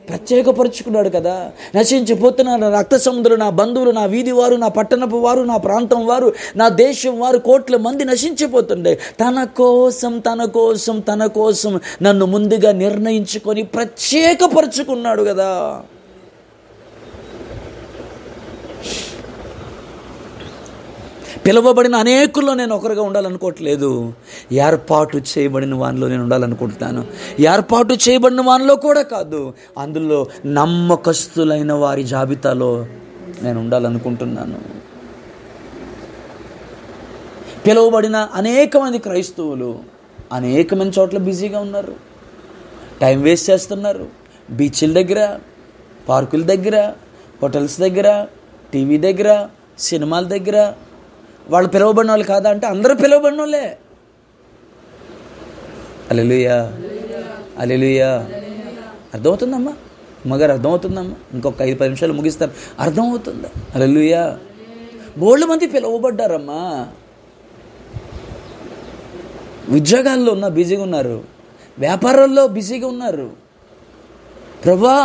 ప్రత్యేకపరుచుకున్నాడు కదా. నశించిపోతున్న నా రక్త సముద్రులు, నా బంధువులు, నా వీధి వారు, నా పట్టణపు వారు, నా ప్రాంతం వారు, నా దేశం వారు, కోట్ల మంది నశించిపోతుండే. తన కోసం నన్ను ముందుగా నిర్ణయించుకొని ప్రత్యేకపరుచుకున్నాడు కదా. పిలువబడిన అనేకుల్లో నేను ఒకరిగా ఉండాలనుకోవట్లేదు. ఏర్పాటు చేయబడిన వానిలో నేను ఉండాలనుకుంటున్నాను. ఏర్పాటు చేయబడిన వానిలో కూడా కాదు, అందులో నమ్మకస్తులైన వారి జాబితాలో నేను ఉండాలనుకుంటున్నాను. పిలువబడిన అనేక మంది క్రైస్తవులు అనేకమైన చోట్ల బిజీగా ఉన్నారు, టైం వేస్ట్ చేస్తున్నారు. బీచ్ల దగ్గర, పార్కుల దగ్గర, హోటల్స్ దగ్గర, టీవీ దగ్గర, సినిమాల దగ్గర. వాళ్ళు పిలువబడిన వాళ్ళు కాదా అంటే అందరూ పిలువబడిన వాళ్ళే. హల్లెలూయా, హల్లెలూయా. అర్థమవుతుందమ్మా అమ్మగారు? అర్థమవుతుందమ్మా? ఇంకొక 5-10 నిమిషాలు ముగిస్తారు. అర్థమవుతుందా? హల్లెలూయా. బోల్డ్ మంది పిలువబడ్డారమ్మా. ఉద్యోగాల్లో బిజీగా ఉన్నారు, వ్యాపారాల్లో బిజీగా ఉన్నారు. ప్రభువా,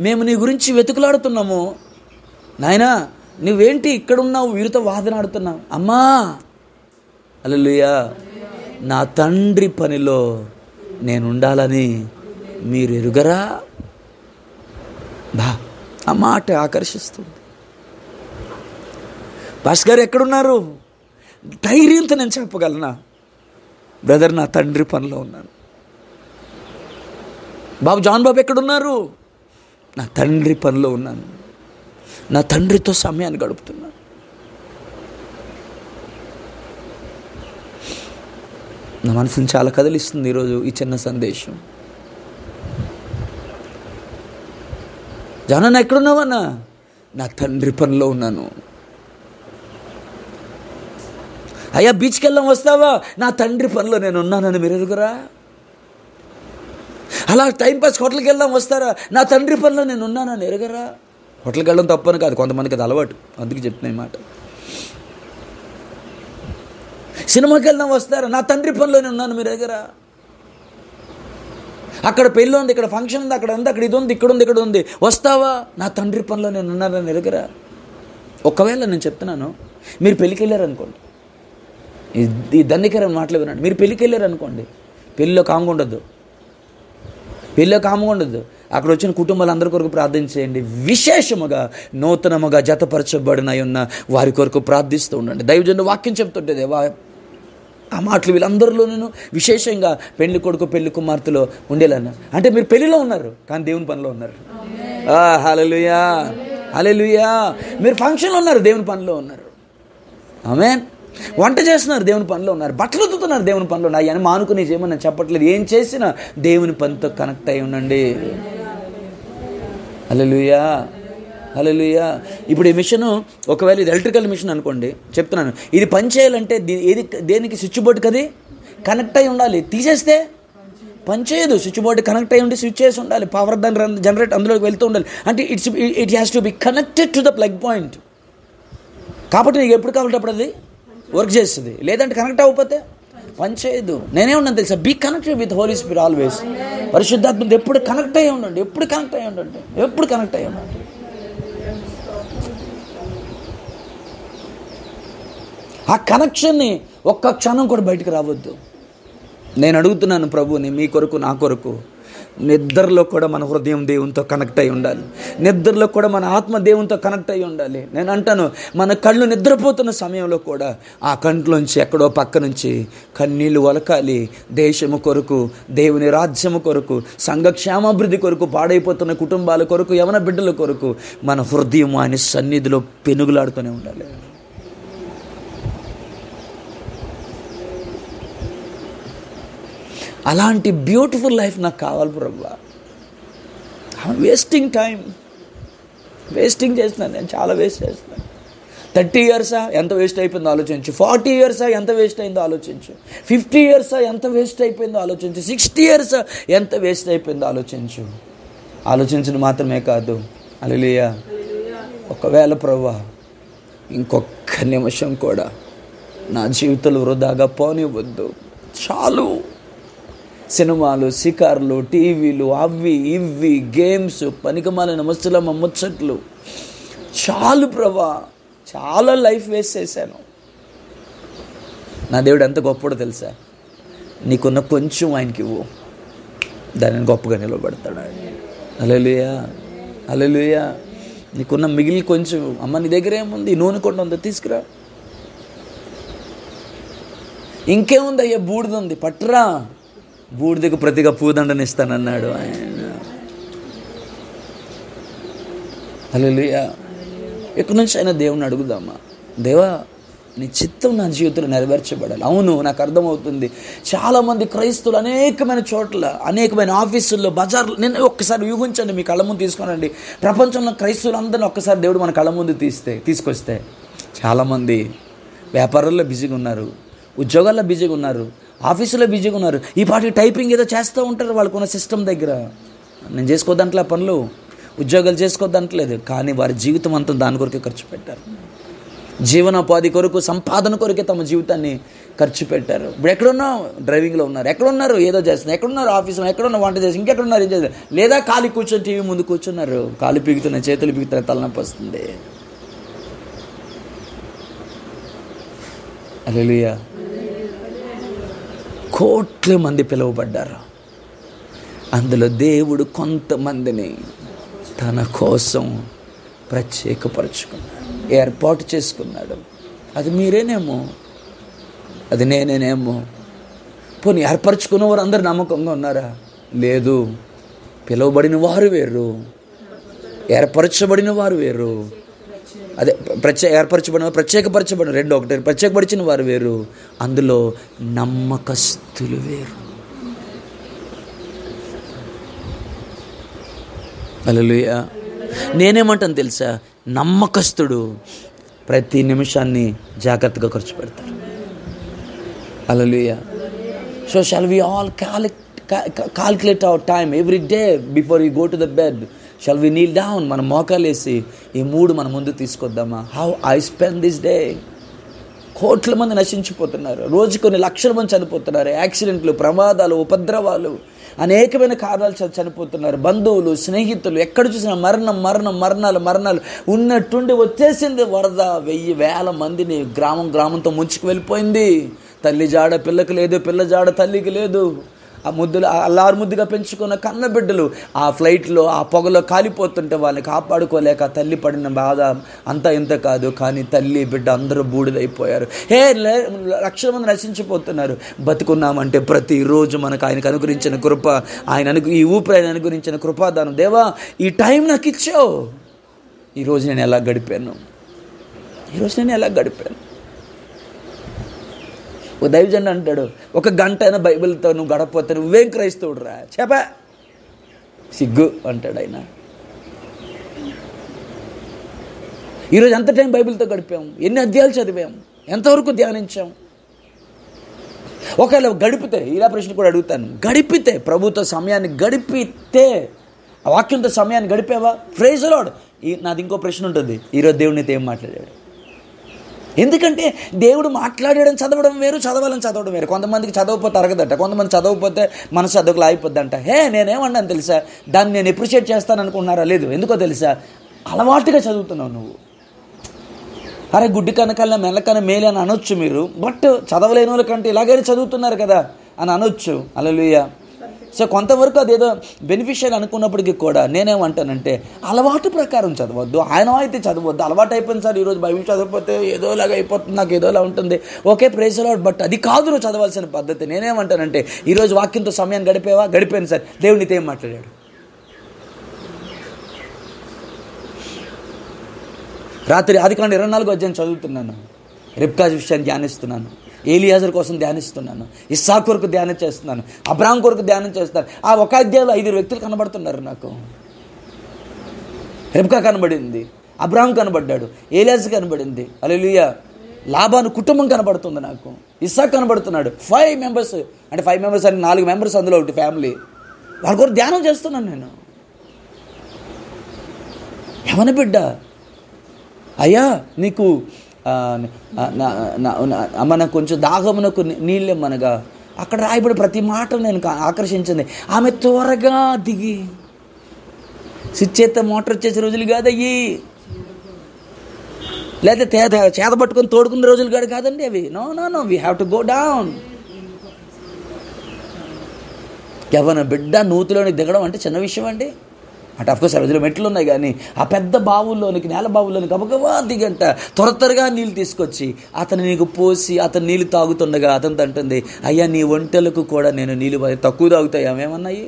మేము నీ గురించి వెతుకులాడుతున్నాము. నాయనా, నువ్వేంటి ఇక్కడున్నావు, వీరితో వాదనాడుతున్నావు? అమ్మా, హల్లెలూయా, నా తండ్రి పనిలో నేను ఉండాలని మీరు ఎరుగరా? ఆ మాట ఆకర్షిస్తుంది. భాస్ గారు ఎక్కడున్నారు? ధైర్యంతో నేను చెప్పగలనా? బ్రదర్, నా తండ్రి పనిలో ఉన్నాను. బాబు జాన్ బాబు ఎక్కడున్నారు? నా తండ్రి పనిలో ఉన్నాను, నా తండ్రితో సమయాన్ని గడుపుతున్నాను. నా మనసుని చాలా కదిలిస్తుంది ఈరోజు ఈ చిన్న సందేశం. జానన్న ఎక్కడున్నావన్నా? నా తండ్రి పనిలో ఉన్నాను. అయ్యా, బీచ్కి వెళ్దాం వస్తావా? నా తండ్రి పనిలో నేను ఉన్నానని మీరు ఎరుగురా? అలా టైంపాస్ హోటల్కి వెళ్దాం వస్తారా? నా తండ్రి పనిలో నేను ఉన్నానని ఎరగరా? హోటల్కి వెళ్ళడం తప్పని కాదు, కొంతమందికి అది అలవాటు, అందుకే చెప్తున్నా ఈ మాట. సినిమాకి వెళ్దాం వస్తారా? నా తండ్రి పనిలో నేను ఉన్నాను, మీరు ఎరగరా? అక్కడ పెళ్ళి ఉంది, ఇక్కడ ఫంక్షన్ ఉంది, అక్కడ ఉంది, అక్కడ ఇది ఉంది, ఇక్కడ ఉంది, ఇక్కడ ఉంది, వస్తావా? నా తండ్రి పనిలో నేను ఉన్నానని ఎరగరా? ఒకవేళ నేను చెప్తున్నాను, మీరు పెళ్ళికి వెళ్ళారనుకోండి, ఈ దండికరం మాటలు వినండి. మీరు పెళ్ళికి వెళ్ళారనుకోండి, పెళ్ళిలో కామ్గా ఉండొద్దు. అక్కడ వచ్చిన కుటుంబాలందరి కొరకు ప్రార్థన చేయండి. విశేషముగా నూతనముగా జతపరచబడిన ఉన్న వారి కొరకు ప్రార్థిస్తూ ఉండండి. దైవజనుడు వాక్యం చెప్తుంటే దేవా ఆ మాటలు వీళ్ళందరిలో నేను విశేషంగా పెళ్లి కొడుకు పెళ్లి కుమార్తెలో ఉండేలాను. అంటే మీరు పెళ్లిలో ఉన్నారు కానీ దేవుని పనిలో ఉన్నారు. హల్లెలూయా, హల్లెలూయా. మీరు ఫంక్షన్లో ఉన్నారు, దేవుని పనిలో ఉన్నారు. ఆమేన్. వంట చేస్తున్నారు, దేవుని పనిలో ఉన్నారు. బట్టలు ఉతుకుతున్నారు, దేవుని పనిలో ఉన్నారు. అని మానుకుని చేయమని నేను చెప్పట్లేదు. ఏం చేసినా దేవుని పనితో కనెక్ట్ అయి ఉండండి. హల్లెలూయా, హల్లెలూయా. ఇప్పుడు ఈ మిషన్ ఒకవేళ ఇది ఎలక్ట్రికల్ మిషన్ అనుకోండి, చెప్తున్నాను, ఇది పని చేయాలంటే దేనికి స్విచ్ బోర్డు కది కనెక్ట్ అయి ఉండాలి. తీసేస్తే పని చేయదు. స్విచ్ బోర్డు కనెక్ట్ అయి ఉండి స్విచ్ చేసి ఉండాలి. పవర్ దాని జనరేట్ అందులోకి వెళ్తూ ఉండాలి. అంటే it has to be connected to the plug point. కాబట్టి నీకు ఎప్పుడు కావాలంటే అప్పుడు అది వర్క్ చేస్తుంది. లేదంటే కనెక్ట్ అవ్వకపోతే పని చేయదు. నేనే ఉన్నాను తెలుసా, be connected with Holy Spirit always. పరిశుద్ధాత్మతో ఎప్పుడు కనెక్ట్ అయ్యి ఉండండి, ఎప్పుడు కనెక్ట్ అయ్యి ఉండండి, ఎప్పుడు కనెక్ట్ అయ్యి ఉండండి. ఆ కనెక్షన్ని ఒక్క క్షణం కూడా బయటకు రావద్దు. నేను అడుగుతున్నాను ప్రభువుని, మీ కొరకు నా కొరకు, నిద్రలో కూడా మన హృదయం దేవునితో కనెక్ట్ అయి ఉండాలి. నిద్రలో కూడా మన ఆత్మ దేవునితో కనెక్ట్ అయి ఉండాలి. నేను అంటాను, మన కళ్ళు నిద్రపోతున్న సమయంలో కూడా ఆ కంట్లోంచి ఎక్కడో పక్క నుంచి కన్నీళ్లు ఒలకాలి. దేశము కొరకు, దేవుని రాజ్యము కొరకు, సంఘ క్షేమాభివృద్ధి కొరకు, పాడైపోతున్న కుటుంబాల కొరకు, యవన బిడ్డల కొరకు మన హృదయం ఆయన సన్నిధిలో పెనుగులాడుతూనే ఉండాలి. అలాంటి బ్యూటిఫుల్ లైఫ్ నాకు కావాలి ప్రభువా. వేస్టింగ్ చేస్తున్నాను నేను, చాలా వేస్ట్ చేస్తున్నాను. 30 years ఎంత వేస్ట్ అయిపోయిందో ఆలోచించు. 40 years ఎంత వేస్ట్ అయిందో ఆలోచించు. 50 years ఎంత వేస్ట్ అయిపోయిందో ఆలోచించు. 60 years ఎంత వేస్ట్ అయిపోయిందో ఆలోచించు. ఆలోచించడం మాత్రమే కాదు, హల్లెలూయా, ఒకవేళ ప్రభువా ఇంకొక నిమిషం కూడా నా జీవితంలో వృధాగా పోనివ్వద్దు. చాలు. సినిమాలు, షికార్లు, టీవీలు, అవి ఇవి గేమ్స్, పనికిమాలిన ముసలమ్మ ముచ్చట్లు, చాలు ప్రభా. చాలా లైఫ్ వేస్ట్ చేశాను. నా దేవుడు ఎంత గొప్పడో తెలుసా? నీకున్న కొంచెం ఆయనకి ఇవ్వు, దానిని గొప్పగా నిలబడతాడు ఆయన. హల్లెలూయా, హల్లెలూయా. నీకున్న మిగిలి కొంచెం, అమ్మ నీ దగ్గర ఏముంది, నూనె కొండ ఉందో తీసుకురా. ఇంకేముంది అయ్యా, బూడిద ఉంది పట్టురా. బూడిదకు ప్రతిగా పూదండని ఇస్తానన్నాడు ఆయన. హల్లెలూయా. ఇక్కడి నుంచి అయినా దేవుని అడుగుదామా, దేవా నీ చిత్తం నా జీవితంలో నెరవేర్చబడాలి. అవును, నాకు అర్థమవుతుంది. చాలామంది క్రైస్తవులు అనేకమైన చోట్ల, అనేకమైన ఆఫీసుల్లో, బజార్లో, నేను ఒక్కసారి ఊహించండి, మీ కళ్ళ ముందు తీసుకోనండి. ప్రపంచంలో క్రైస్తవులు అందరినీ ఒక్కసారి దేవుడు మన కళ్ళ ముందు తీసుకొస్తే చాలామంది వ్యాపారాల్లో బిజీగా ఉన్నారు, ఉద్యోగాల్లో బిజీగా ఉన్నారు, ఆఫీసులో బిజీగా ఉన్నారు. ఈ పాటికి టైపింగ్ ఏదో చేస్తూ ఉంటారు వాళ్ళకున్న సిస్టమ్ దగ్గర. నేను చేసుకోవద్దంటలే పనులు, ఉద్యోగాలు చేసుకోవద్దంటలేదు, కానీ వారి జీవితం అంతా దాని కొరకే ఖర్చు పెట్టారు. జీవనోపాధి కొరకు, సంపాదన కొరకే తమ జీవితాన్ని ఖర్చు పెట్టారు. ఇప్పుడు ఎక్కడున్నా డ్రైవింగ్లో ఉన్నారు, ఎక్కడున్నారు ఏదో చేస్తున్నారు, ఎక్కడున్నారు ఆఫీసులో, ఎక్కడున్నా వంట చేసి, ఇంకెక్కడున్నారు ఏం చేస్తారు, లేదా ఖాళీ కూర్చొని టీవీ ముందు కూర్చున్నారు. కాలు పీకుతున్నాయి, చేతులు పీకుతున్నాయి, తలనొప్పి వస్తుంది. హల్లెలూయా. కోట్ల మంది పిలువబడ్డారు. అందులో దేవుడు కొంతమందిని తన కోసం ప్రత్యేకపరుచుకున్నాడు, ఏర్పాటు చేసుకున్నాడు. అది మీరేనేమో, అది నేనేనేమో. పోనీ ఏర్పరచుకున్న వారు అందరు నమ్మకంగా ఉన్నారా? లేదు. పిలువబడిన వారు వేరు, ఏర్పరచబడిన వారు వేరు. అదే ఏర్పరచబడిన, ప్రత్యేకపరచబడిన, రెండు ఒకటి. ప్రత్యేకపరిచిన వారు వేరు, అందులో నమ్మకస్తులు వేరు. హల్లెలూయా. నేనేమంటాను తెలుసా, నమ్మకస్తుడు ప్రతి నిమిషాన్ని జాగ్రత్తగా ఖర్చు పెడతాడు. Hallelujah. So shall we all calculate our time every day before we go to the bed? Shall we kneel down? మనం మోకాలేసి ఈ 3 మన ముందు తీసుకొద్దామా? How I spend this day. కోట్ల మంది నశించిపోతున్నారు, రోజు కొన్ని లక్షల మంది చనిపోతున్నారు. యాక్సిడెంట్లు, ప్రమాదాలు, ఉపద్రవాలు, అనేకమైన కారణాలు చనిపోతున్నారు. బంధువులు, స్నేహితులు, ఎక్కడ చూసినా మరణాలు. ఉన్నట్టుండి వచ్చేసింది వరద. 1000 మందిని గ్రామంతో ముంచుకు వెళ్ళిపోయింది. తల్లి జాడ పిల్లకి లేదు, పిల్ల జాడ తల్లికి లేదు. ఆ ముద్దులు అల్లారు ముద్దుగా పెంచుకున్న కన్న బిడ్డలు ఆ ఫ్లైట్లో ఆ పొగలో కాలిపోతుంటే వాళ్ళని కాపాడుకోలేక తల్లి పడిన బాధ అంతా ఇంత కాదు. కానీ తల్లి బిడ్డ అందరూ బూడిదైపోయారు. లక్షల మంది నశించిపోతున్నారు. బతుకున్నామంటే ప్రతిరోజు మనకు ఆయనకు అనుగ్రహించిన కృప, ఈ ఊపిరి ఆయన అనుగ్రహించిన కృపాదానం. దేవా, ఈ టైం నాకు ఇచ్చావు. ఈరోజు నేను ఎలా గడిపాను? ఓ దైవజనుడు అంటాడు, 1 గంట అయినా బైబిల్తో నువ్వు గడపపోతే నువ్వేం క్రైస్తవుడు రా, చెప్పా సిగ్గు అంటాడు ఆయన. ఈరోజు ఎంత టైం బైబిల్తో గడిపాం? ఎన్ని అధ్యాయాలు చదివాం? ఎంతవరకు ధ్యానించాం? ఒకవేళ గడిపితే, ఇలా ప్రశ్న కూడా అడుగుతాను, గడిపితే ప్రభుత్వ సమయాన్ని గడిపితే, ఆ వాక్యంతో సమయాన్ని గడిపావా? Praise the lord. నాది ఇంకో ప్రశ్న ఉంటుంది, ఈరోజు దేవుడు నీతో ఏం మాట్లాడాడు? ఎందుకంటే దేవుడు మాట్లాడాడని చదవడం వేరు, చదవాలని చదవడం వేరు. కొంతమందికి చదవకపోతే అరగదట, కొంతమంది చదవకపోతే మనసు అదొకలా అయిపోద్దంట. నేనేమన్నాను తెలుసా? దాన్ని నేను అప్రిషియేట్ చేస్తాను అనుకుంటున్నారా? లేదు. ఎందుకో తెలుసా? అలవాటుగా చదువుతున్నావు నువ్వు. అరే గుడ్డి కనకల్లా మెల్లకన మేలే అని అనొచ్చు మీరు, బట్ చదవలేని వాళ్ళకంటే ఇలాగైనా చదువుతున్నారు కదా అని అనొచ్చు. హల్లెలూయా. సో కొంతవరకు అదేదో బెనిఫిషియల్ అనుకున్నప్పటికీ కూడా నేనేమంటానంటే అలవాటు ప్రకారం చదవద్దు, ఆయన అయితే చదవద్దు. అలవాటు అయిపోయింది సార్, ఈరోజు బైబిల్ చదవకపోతే ఏదోలాగా అయిపోతుంది, నాకు ఏదోలా ఉంటుంది. Okay, praise the Lord, but అది కాదు నువ్వు చదవాల్సిన పద్ధతి. నేనేమంటానంటే ఈరోజు వాక్యంతో సమయాన్ని గడిపేవా? గడిపాను సార్. దేవునితో ఏం మాట్లాడాడు? రాత్రి ఆదికాండం 24వ అధ్యాయం చదువుతున్నాను, రిబ్కా విషయాన్ని ధ్యానిస్తున్నాను, ఏలియాజర్ కోసం ధ్యానిస్తున్నాను, ఇస్సాకు కొరకు ధ్యానం చేస్తున్నాను, అబ్రాహాం కొరకు ధ్యానం చేస్తాను. ఆ ఒక అధ్యాయంలో 5 వ్యక్తులు కనబడుతున్నారు నాకు. రిబ్కా కనబడింది, అబ్రాహాం కనబడ్డాడు, ఏలియాజర్ కనబడింది. హల్లెలూయా. లాబాను కుటుంబం కనబడుతుంది నాకు, ఇస్సాకు కనబడుతున్నాడు. 5 మెంబర్స్, అంటే 5 మెంబర్స్ అంటే 4 మెంబర్స్, అందులో ఒకటి ఫ్యామిలీ. వాళ్ళ కొరకు ధ్యానం చేస్తున్నాను నేను. యవన బిడ్డ, అయ్యా నీకు అమ్మ నాకు కొంచెం దాహమునకు నీళ్ళేమనగా, అక్కడ రాయబడి ప్రతి మాట నేను ఆకర్షించింది. ఆమె త్వరగా దిగి, స్విచ్ చేస్తే మోటార్ వచ్చేసే రోజులు కాదయ్యి, లేదా చేత పట్టుకొని తోడుకునే రోజులు కాదండి అవి. No, we have to go down. యవ్వన బిడ్డ నూతిలోనికి దిగడం అంటే చిన్న విషయం అండి. అటు అఫ్కోర్స్ ఆ రోజుల్లో మెట్లు ఉన్నాయి, కానీ ఆ పెద్ద బావుల్లోనికి, నేల బావుల్లోనికి గబగబా దిగంట త్వరగా నీళ్ళు తీసుకొచ్చి అతను నీకు పోసి, అతను నీళ్ళు తాగుతుండగా అతనితో అంటుంది, అయ్యా నీ ఒంటెలకు కూడా నేను నీళ్ళు తక్కువ తాగుతాయి. ఏమేమన్నాయి?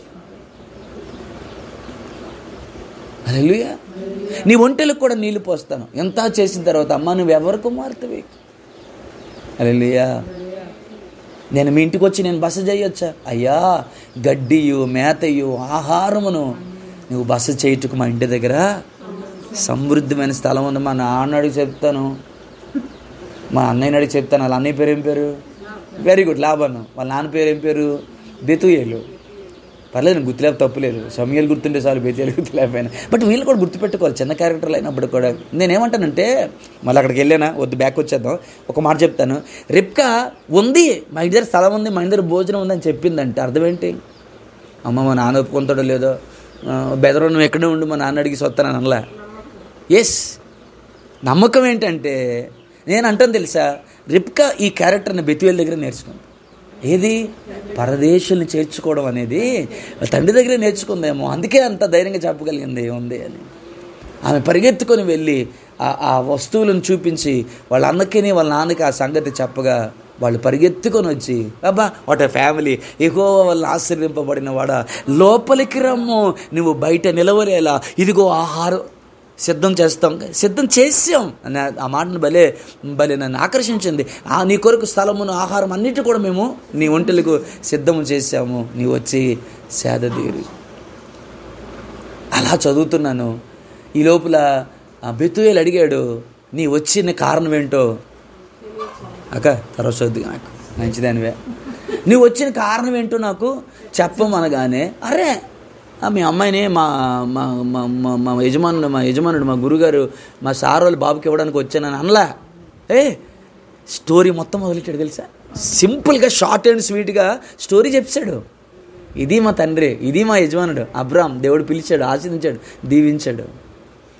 హల్లెలూయా. నీ ఒంటెలకు కూడా నీళ్ళు పోస్తాను. ఎంత చేసిన తర్వాత, అమ్మ నువ్వెవరు కుమార్తెవి? హల్లెలూయా. నేను మీ ఇంటికి వచ్చి నేను బస చేయొచ్చా? అయ్యా గడ్డియు మేతయు ఆహారమును నువ్వు బస చేయుటకు మా ఇంటి దగ్గర సమృద్ధమైన స్థలం ఉంది. మా నాన్న అడిగి చెప్తాను, మా అన్నయ్యని అడిగి చెప్తాను. వాళ్ళ అన్నయ్య పేరు ఏం పేరు? Very good, Laban. వాళ్ళ నాన్న పేరు ఏం పేరు? బెతుయేలు. పర్లేదు, నేను గుర్తులేక తప్పులేదు. సమయాలు గుర్తుంటే చాలు, బెతుయేలు గుర్తులేకపోయినా. బట్ వీళ్ళు కూడా గుర్తుపెట్టుకోవాలి, చిన్న క్యారెక్టర్లు అయినప్పుడు కూడా. నేనేమంటానంటే, మళ్ళీ అక్కడికి వెళ్ళానా, వద్దు బ్యాక్ వచ్చేద్దాం. ఒక మాట చెప్తాను. రిబ్కా ఉంది, మా ఇంటి దగ్గర స్థలం ఉంది, మా ఇంటి దగ్గర భోజనం ఉందని చెప్పిందంటే అర్థం ఏంటి? అమ్మ మా నాన్న ఒప్పుకుంటాడో లేదో, బెదరు నువ్వు ఎక్కడే ఉండి మా నాన్న అడిగి సొత్తాను అనలా. ఎస్, నమ్మకం ఏంటంటే, నేను అంటాను తెలుసా, రిబ్కా ఈ క్యారెక్టర్ని బెతుయేలు దగ్గర నేర్చుకుంది. ఏది? పరదేశుల్ని చేర్చుకోవడం అనేది తండ్రి దగ్గరే నేర్చుకుందేమో, అందుకే అంత ధైర్యంగా చెప్పగలిగింది ఉంది అని. ఆమె పరిగెత్తుకొని వెళ్ళి ఆ వస్తువులను చూపించి వాళ్ళ అన్నకిని వాళ్ళ నాన్నకి ఆ సంగతి చెప్పగా వాళ్ళు పరిగెత్తుకొని వచ్చి, అబ్బా వాట్ ఎ ఫ్యామిలీ, యెహోవా వల్ల ఆశీర్వదింపబడిన వాడా, లోపలికి రమ్ము, నువ్వు బయట నిలవలేలా, ఇదిగో ఆహారం సిద్ధం చేసాం అని ఆ మాటను భలే నన్ను ఆకర్షించింది. నీ కొరకు స్థలమును ఆహారం అన్నిటి కూడా మేము నీ ఒంటెలకు సిద్ధము చేసాము, నీ వచ్చి సేదతీరు. అలా చదువుతున్నాను. ఈ లోపల బెతుయేలు అడిగాడు, నీ వచ్చిన కారణం ఏంటో? అక్క తర్వాత చదువు, నాకు మంచిదానివే, నువ్వు వచ్చిన కారణం ఏంటో నాకు చెప్పమనగానే, అరే మీ అమ్మాయిని మా యజమానుడు మా గురుగారు మా సార్ వాళ్ళ బాబుకి ఇవ్వడానికి వచ్చానని అనలా. స్టోరీ మొత్తం మొదలెట్టాడు తెలుసా. సింపుల్గా షార్ట్ అండ్ స్వీట్గా స్టోరీ చెప్పాడు. ఇది మా తండ్రి, ఇది మా యజమానుడు అబ్రాహాం. దేవుడు పిలిచాడు, ఆశీర్వదించాడు, దీవించాడు.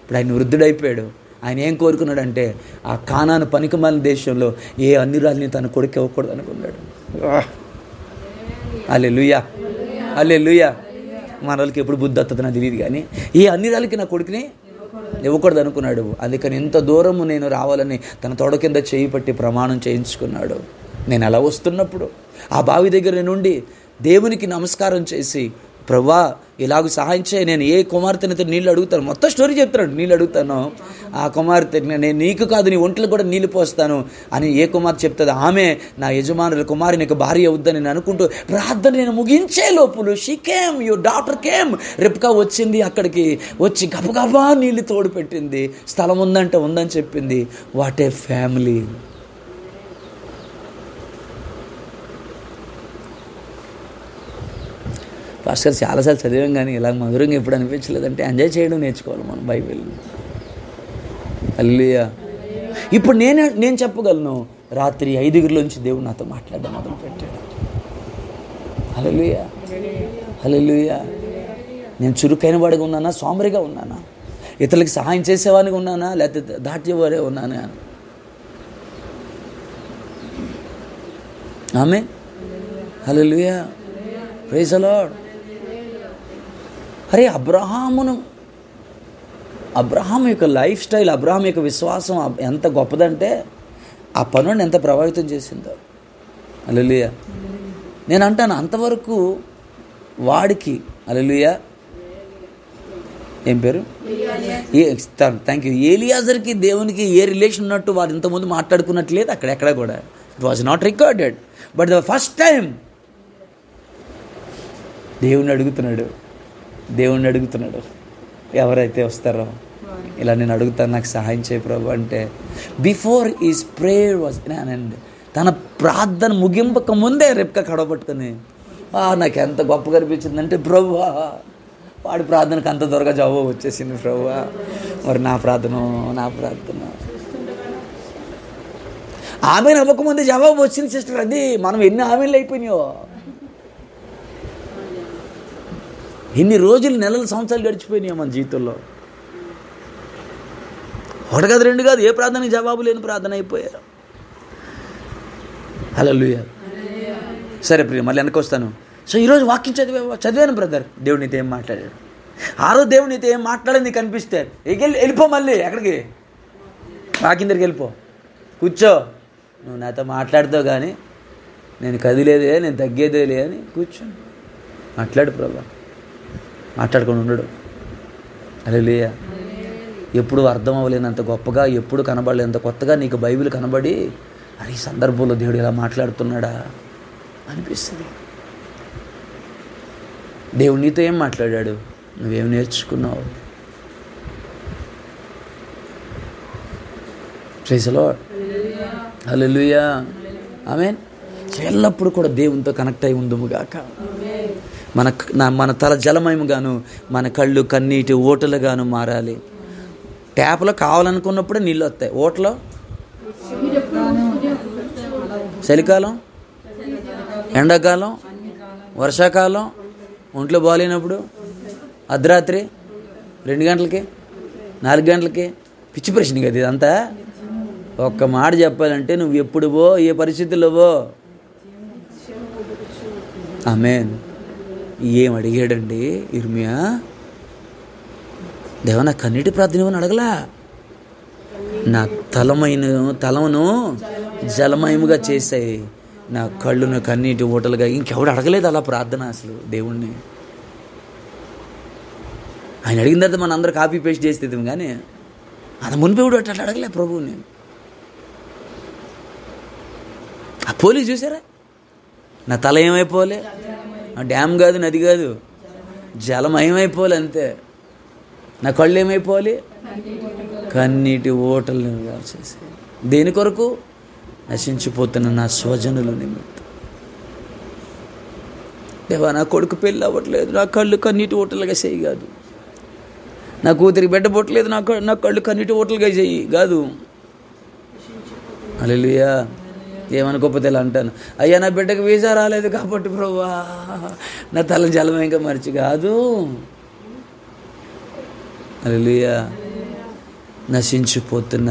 ఇప్పుడు ఆయన వృద్ధుడైపోయాడు. ఆయన ఏం కోరుకున్నాడంటే, ఆ కానాను పనికిమాలిన దేశంలో ఏ అన్యురాలిని తన కొడుకు ఇవ్వకూడదు అనుకున్నాడు. హల్లెలూయా. హల్లెలూయా. మన వాళ్ళకి ఎప్పుడు బుద్ధి వస్తుందో నాకు తెలియదు, కానీ ఈ అన్ని రాళ్ళకి నా కొడుకుని ఇవ్వకూడదు అనుకున్నాడు. అందుకని ఇంత దూరము నేను రావాలని తన తొడ కింద చేయి పట్టి ప్రమాణం చేయించుకున్నాడు. నేను అలా వస్తున్నప్పుడు ఆ బావి దగ్గర నుండి దేవునికి నమస్కారం చేసి, ప్రభువా ఇలాగ సహాయం చేయి, నేను ఏ కుమార్తెనైతే నీళ్ళు అడుగుతాను, మొత్తం స్టోరీ చెప్తున్నాడు, నీళ్ళు అడుగుతాను, ఆ కుమార్తె నేను నీకు కాదు నీ ఒంట్లో కూడా నీళ్ళు పోస్తాను అని ఏ కుమార్తె చెప్తుంది, ఆమె నా యజమానుల కుమారి నీకు భార్య అవుద్దని నేను అనుకుంటూ ప్రార్థన నేను ముగించే లోపులు she came, your daughter came, Rebecca వచ్చింది. అక్కడికి వచ్చి గబగబా నీళ్ళు తోడు పెట్టింది. స్థలం ఉందంటే ఉందని చెప్పింది. What a family. పాస్టర్ చాలాసార్లు చదివాం కానీ ఇలా మధురంగా ఎప్పుడు అనిపించలేదంటే ఎంజాయ్ చేయడం నేర్చుకోవాలి మనం బైబిల్. హల్లెలూయా. ఇప్పుడు నేను చెప్పగలను, రాత్రి 5 దేవుడు నాతో మాట్లాడడం మొదలుపెట్టాడు. హల్లెలూయా, హల్లెలూయా. నేను చురుకైన వాడిగా ఉన్నానా, సోమరిగా ఉన్నానా, ఇతరులకి సహాయం చేసేవాడిగా ఉన్నానా, లేకపోతే దాటేవాడే ఉన్నానా? ఆమేన్, హల్లెలూయా, ప్రైజ్ ది లార్డ్. అరే అబ్రహాం యొక్క లైఫ్ స్టైల్, అబ్రహాం యొక్క విశ్వాసం ఎంత గొప్పదంటే ఆ పనుని ఎంత ప్రభావితం చేసిందో. హల్లెలూయా. నేను అంటాను అంతవరకు వాడికి, హల్లెలూయా, ఏం పేరు, థ్యాంక్ యూ, ఎలియాజర్కి దేవునికి ఏ రిలేషన్ ఉన్నట్టు వారు ఇంతకుముందు మాట్లాడుకున్నట్లేదు అక్కడెక్కడ కూడా. It was not recorded. But the first time దేవుణ్ణి అడుగుతున్నాడు ఎవరైతే వస్తారో, ఇలా నేను అడుగుతాను నాకు సహాయం చేయ ప్రభు అంటే, before is prayer was and తన ప్రార్థన ముగింపక ముందే రెబ్కా కడవబట్టుకుని నాకు ఎంత గొప్పగా అనిపించిందంటే, ప్రభువా వాడి ప్రార్థనకు అంత త్వరగా జవాబు వచ్చేసింది ప్రభువా, మరి నా ప్రార్థన ఆమె అవ్వకముందే జవాబు వచ్చింది సిస్టర్. అది మనం ఎన్ని ఆమెలు అయిపోయినాయో, ఎన్ని రోజులు, నెలలు, సంవత్సరాలు గడిచిపోయినాయో మన జీవితంలో. 1 కాదు 2 కాదు, ఏ ప్రార్థనకి జవాబు లేని ప్రార్థన అయిపోయారు. హల్లెలూయా. సరే ప్రియ, మళ్ళీ వెనక్కి వస్తాను. సో ఈరోజు వాక్యం చదివాను బ్రదర్, దేవుడు నీతో ఏం మాట్లాడాడు. ఆ రోజు దేవుడు నీతో ఏం మాట్లాడని నీకు అనిపిస్తే వెళ్ళిపో, మళ్ళీ ఎక్కడికి, వాక్యం దగ్గరికి వెళ్ళిపో, కూర్చో. నువ్వు నాతో మాట్లాడుతావు కానీ నేను కదిలేదే, నేను తగ్గేదేలే అని కూర్చో, మాట్లాడు ప్రభా. మాట్లాడుకొని ఉండడు. హల్లెలూయా. ఎప్పుడు అర్థం అవ్వలేనంత గొప్పగా, ఎప్పుడు కనబడలేనంత కొత్తగా నీకు బైబిల్ కనబడి, అరే ఈ సందర్భంలో దేవుడు ఇలా మాట్లాడుతున్నాడా అనిపిస్తుంది. దేవుడు నీతో ఏం మాట్లాడాడు, నువ్వేం నేర్చుకున్నావు? ప్రైజ్ ది లార్డ్, హల్లెలూయా, ఆమేన్. ఎల్లప్పుడు కూడా దేవునితో కనెక్ట్ అయి ఉందుముగాక. మన తల జలమయముగాను, మన కళ్ళు కన్నీటి ఓటలుగాను మారాలి. ట్యాప్లో కావాలనుకున్నప్పుడే నీళ్ళు వస్తాయి, ఓటలో చలికాలం, ఎండాకాలం, వర్షాకాలం, ఒంట్లో బాగాలేనప్పుడు, అర్ధరాత్రి 2 గంటలకి 4 గంటలకి. పిచ్చి ప్రశ్న కదా ఇదంతా. ఒక్క మాట చెప్పాలంటే, నువ్వు ఎప్పుడు పో, ఏ పరిస్థితుల్లో పో. ఆమేన్. ఏం అడిగాడండి ఇర్మియా? దేవా నా కన్నీటి ప్రార్థన ఏమని అడగలా, నా తలమును జలమయముగా చేసాయి, నా కళ్ళును కన్నీటి ఓటలుగా. ఇంకెవడు అడగలేదు అలా ప్రార్థన అసలు దేవుణ్ణి. ఆయన అడిగిన తర్వాత మన అందరూ కాపీ పేస్ట్ చేసేది, కానీ అది మునిపేవుడు అట్లా అడగలే ప్రభువుని. ఆ పోలీసు చూసారా, నా తల ఏమైపోలే, డ్యామ్ కాదు, నది కాదు, జలమయమైపోలే అంతే. నా కళ్ళు ఏమైపోవాలి, కన్నీటి ఓటలు చేసి. దేని కొరకు? నశించిపోతున్న నా స్వజనుల నిమిత్తం. దేవా నా కొడుకు పెళ్ళి అవ్వట్లేదు, నా కళ్ళు కన్నీటి ఓటలుగా చేయి కాదు. నా కూతురికి బిడ్డ పుట్టలేదు, నా కళ్ళు కన్నీటి ఓటలుగా చేయి కాదు. హల్లెలూయా. ఏమనుకోకపోతే ఇలా అంటాను, అయ్యా నా బిడ్డకు వీసా రాలేదు కాబట్టి ప్రభువా నా తల జలమయంగా మర్చి కాదు. హల్లెలూయా. నశించిపోతున్న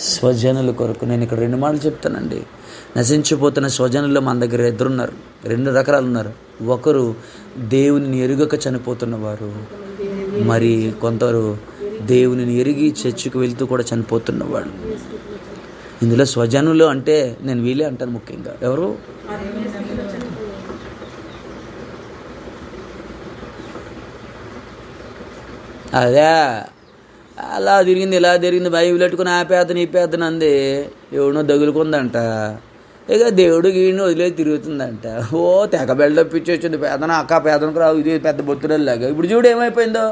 స్వజనుల కొరకు. నేను ఇక్కడ 2 మాటలు చెప్తానండి. నశించిపోతున్న స్వజనుల్లో మన దగ్గర ఇద్దరున్నారు, 2 రకాలు ఉన్నారు. ఒకరు దేవునిని ఎరుగక చనిపోతున్నవారు, మరి కొందరు దేవునిని ఎరిగి చర్చికి వెళ్తూ కూడా చనిపోతున్నవాడు. ఇందులో స్వజనులు అంటే నేను వీళ్ళే అంటాను. ముఖ్యంగా ఎవరు? అదే అలా తిరిగింది ఇలా తిరిగింది, బైబిల్ పెట్టుకుని ఆపేతను ఈపేతను అంది, ఎవడో దగులుకుందంట. ఇక దేవుడు గీడిని వదిలేదు తిరుగుతుందంట. ఓ తెగ బెల్డప్ ఇచ్చేసింది, పేదన అక్క పేదనకు రావు, ఇది పెద్ద బొత్తుడల్లాగా. ఇప్పుడు చూడు ఏమైపోయిందో.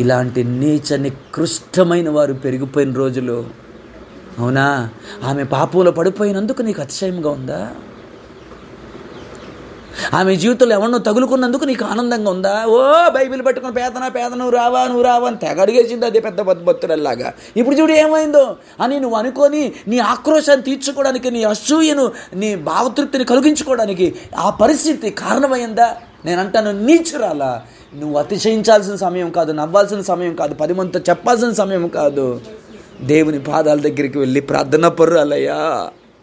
ఇలాంటి నీచ నికృష్టమైన వారు పెరిగిపోయిన రోజులు. అవునా? ఆమె పాపంలో పడిపోయినందుకు నీకు అతిశయంగా ఉందా? ఆమె జీవితంలో ఎవరినో తగులుకున్నందుకు నీకు ఆనందంగా ఉందా? ఓ బైబిల్ పట్టుకుని పేదన నువ్వు రావా అని తెగ అడిగేసింది అదే పెద్ద బతురల్లాగా. ఇప్పుడు చూడు ఏమైందో అని నువ్వు అనుకొని నీ ఆక్రోశాన్ని తీర్చుకోవడానికి, నీ అసూయను, నీ భావతృప్తిని కలిగించుకోవడానికి ఆ పరిస్థితి కారణమైందా? నేను అంటాను, నీచురాలా, నువ్వు అతిశయించాల్సిన సమయం కాదు, నవ్వాల్సిన సమయం కాదు, 10 మందితో చెప్పాల్సిన సమయం కాదు. దేవుని పాదాల దగ్గరికి వెళ్ళి ప్రార్థన పరురాలయ్యా,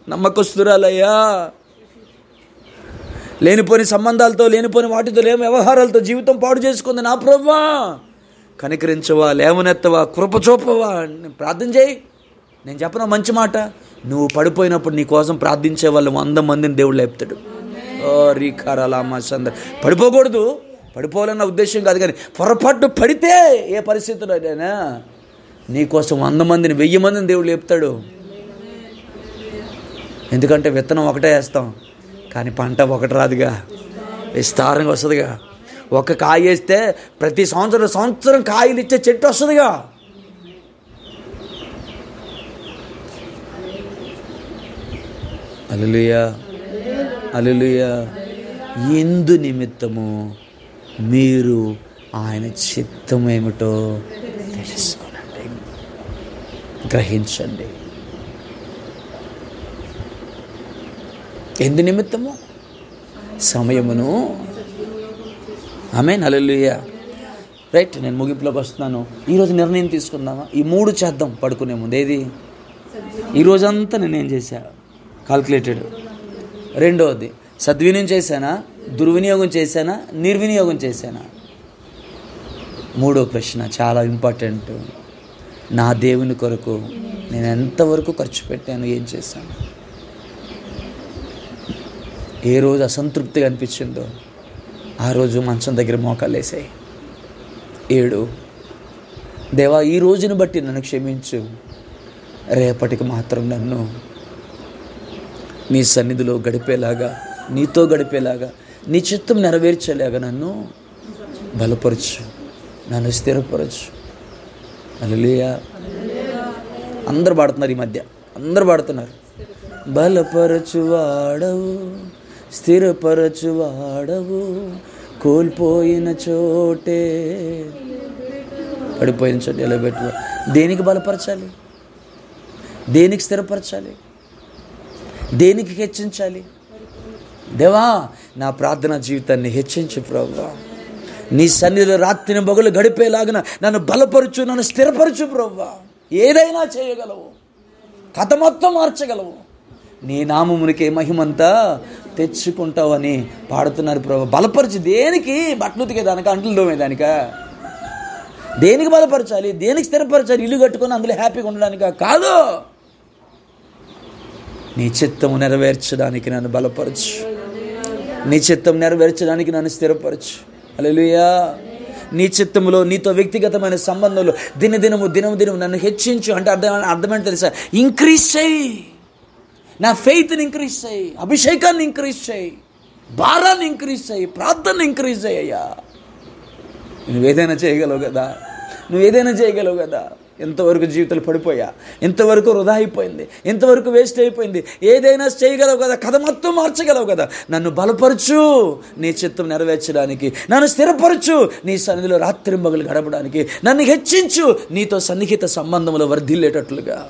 నమ్మకస్తురాలయ్యా, లేనిపోని సంబంధాలతో, లేనిపోని వాటితో, వ్యవహారాలతో జీవితం పాడు చేసుకుంది నా ప్రభువా, కనికరించవా, లేవనెత్తవా, కృప చూపవా, ప్రార్థన చేయి. నేను చెప్పిన మంచి మాట, నువ్వు పడిపోయినప్పుడు నీ కోసం ప్రార్థించే వాళ్ళు 100 మందిని దేవుడు లేపుతాడు. ఓ రీకారాలమ్మ సందర్ పడిపోకూడదు, పడిపోవాలన్న ఉద్దేశం కాదు, కానీ పొరపాటు పడితే ఏ పరిస్థితుల్లో అయినా నీకోసం 100 మందిని 1000 మందిని దేవుడు లేపుతాడు. ఎందుకంటే విత్తనం ఒకటే వేస్తాం, కానీ పంట ఒకటి రాదుగా, విస్తారంగా వస్తుందిగా. ఒక కాయ వేస్తే ప్రతి సంవత్సరం కాయలు ఇచ్చే చెట్టు వస్తుందిగా. హల్లెలూయా, హల్లెలూయా. ఎందు నిమిత్తము మీరు ఆయన చిత్తం ఏమిటో తెలుసుకోనండి, గ్రహించండి. ఎందు నిమిత్తము? సమయమును. ఆమేన్, హల్లెలూయా. రైట్, నేను ముగింపులోకి వస్తున్నాను. ఈరోజు నిర్ణయం తీసుకుందామా? ఈ 3 చేద్దాం పడుకునే ముందు. ఏది? ఈరోజంతా నేనేం చేశా? కాల్కులేటెడ్. రెండవది, సద్వినియోగం చేశానా, దుర్వినియోగం చేశానా, నిర్వినియోగం చేశానా? 3వ ప్రశ్న చాలా ఇంపార్టెంట్. నా దేవుని కొరకు నేను ఎంతవరకు ఖర్చు పెట్టాను, ఏం చేశాను? ఏ రోజు అసంతృప్తిగా అనిపించిందో ఆ రోజు మంచం దగ్గర మోకాలు వేసాయి. 7, దేవా ఈ రోజును బట్టి నన్ను క్షమించు, రేపటికి మాత్రం నన్ను నీ సన్నిధిలో గడిపేలాగా, నీతో గడిపేలాగా, నీ చిత్తం నెరవేర్చేలాగా నన్ను బలపరచు, నన్ను స్థిరపరచు. హల్లెలూయా. అందరు పాడుతున్నారు, ఈ మధ్య అందరు పాడుతున్నారు. బలపరచువాడవు, స్థిరపరచువాడవు, కోల్పోయిన చోటే, పడిపోయిన చోట ఎలా పెట్టు. దేనికి బలపరచాలి? దేనికి స్థిరపరచాలి? దేనికి హెచ్చించాలి? దేవా నా ప్రార్థనా జీవితాన్ని హెచ్చించు ప్రభువా, నీ సన్నిధిలో రాత్రిని పగలు గడిపేలాగిన నన్ను బలపరచు, నన్ను స్థిరపరచు ప్రభువా. ఏదైనా చేయగలవు, కథ మొత్తం మార్చగలవు, నీ నామమునికే మహిమంతా తెచ్చుకుంటావని పాడుతున్నారు ప్రభు. బలపరచు. దేనికి? బట్టలు ఉతికేదానిక, అంట్లు తోమేదానిక? దేనికి బలపరచాలి? దేనికి స్థిరపరచాలి? ఇల్లు కట్టుకొని అందులో హ్యాపీగా ఉండడానిక? కాదు, నీ చిత్తము నెరవేర్చడానికి నన్ను బలపరచు, నీ చిత్తం నెరవేర్చడానికి నన్ను స్థిరపరచు. హల్లెలూయా. నీ చిత్తములో నీతో వ్యక్తిగతమైన సంబంధంలో దినదినము నన్ను హెచ్చించు. అంటే అర్థమేంటి తెలుసా? ఇంక్రీజ్ చేయి, నా ఫెయిత్ని ఇంక్రీజ్ చేయి, అభిషేకాన్ని ఇంక్రీజ్ చేయి, భారాన్ని ఇంక్రీజ్ చేయి, ప్రార్థనని ఇంక్రీజ్ చేయ్యా. నువ్వేదైనా చేయగలవు కదా, నువ్వేదైనా చేయగలవు కదా. ఎంతవరకు జీవితాలు పడిపోయా, ఎంతవరకు వృధా అయిపోయింది, ఎంతవరకు వేస్ట్ అయిపోయింది, ఏదైనా చేయగలవు కదా, కథ మొత్తం మార్చగలవు కదా. నన్ను బలపరచు, నీ చిత్తం నెరవేర్చడానికి, నన్ను స్థిరపరచు, నీ సన్నిధిలో రాత్రింబగలు గడపడానికి, నన్ను హెచ్చించు, నీతో సన్నిహిత సంబంధంలో వర్ధిల్లేటట్లుగా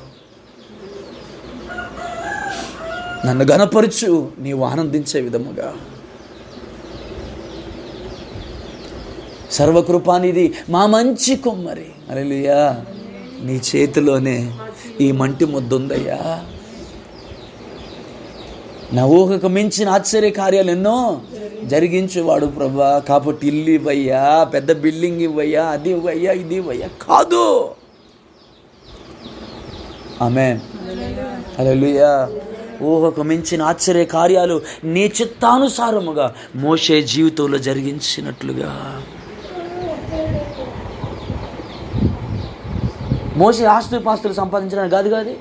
నన్ను ఘనపరచు, నీవు ఆనందించే విధముగా. సర్వకృపానిధి మా మంచి కొమ్మరి, హల్లెలూయా, నీ చేతిలోనే ఈ మంటి ముద్ద ఉందయ్యా. నా ఊహకు మించిన ఆశ్చర్య కార్యాలు ఎన్నో జరిగించేవాడు ప్రభా. కాబట్టి ఇల్లు ఇవ్వయ్యా, పెద్ద బిల్డింగ్ ఇవ్వయ్యా, అది ఇవ్వయ్యా, ఇది ఇవ్వయ్యా కాదు. ఆమేన్, హల్లెలూయా. ఊహకు మించిన ఆశ్చర్య కార్యాలు నీ చిత్తానుసారముగా మోషే జీవితంలో జరిగించినట్లుగా. మోషే ఆస్తుపాస్తులు సంపాదించడానికి కాదు,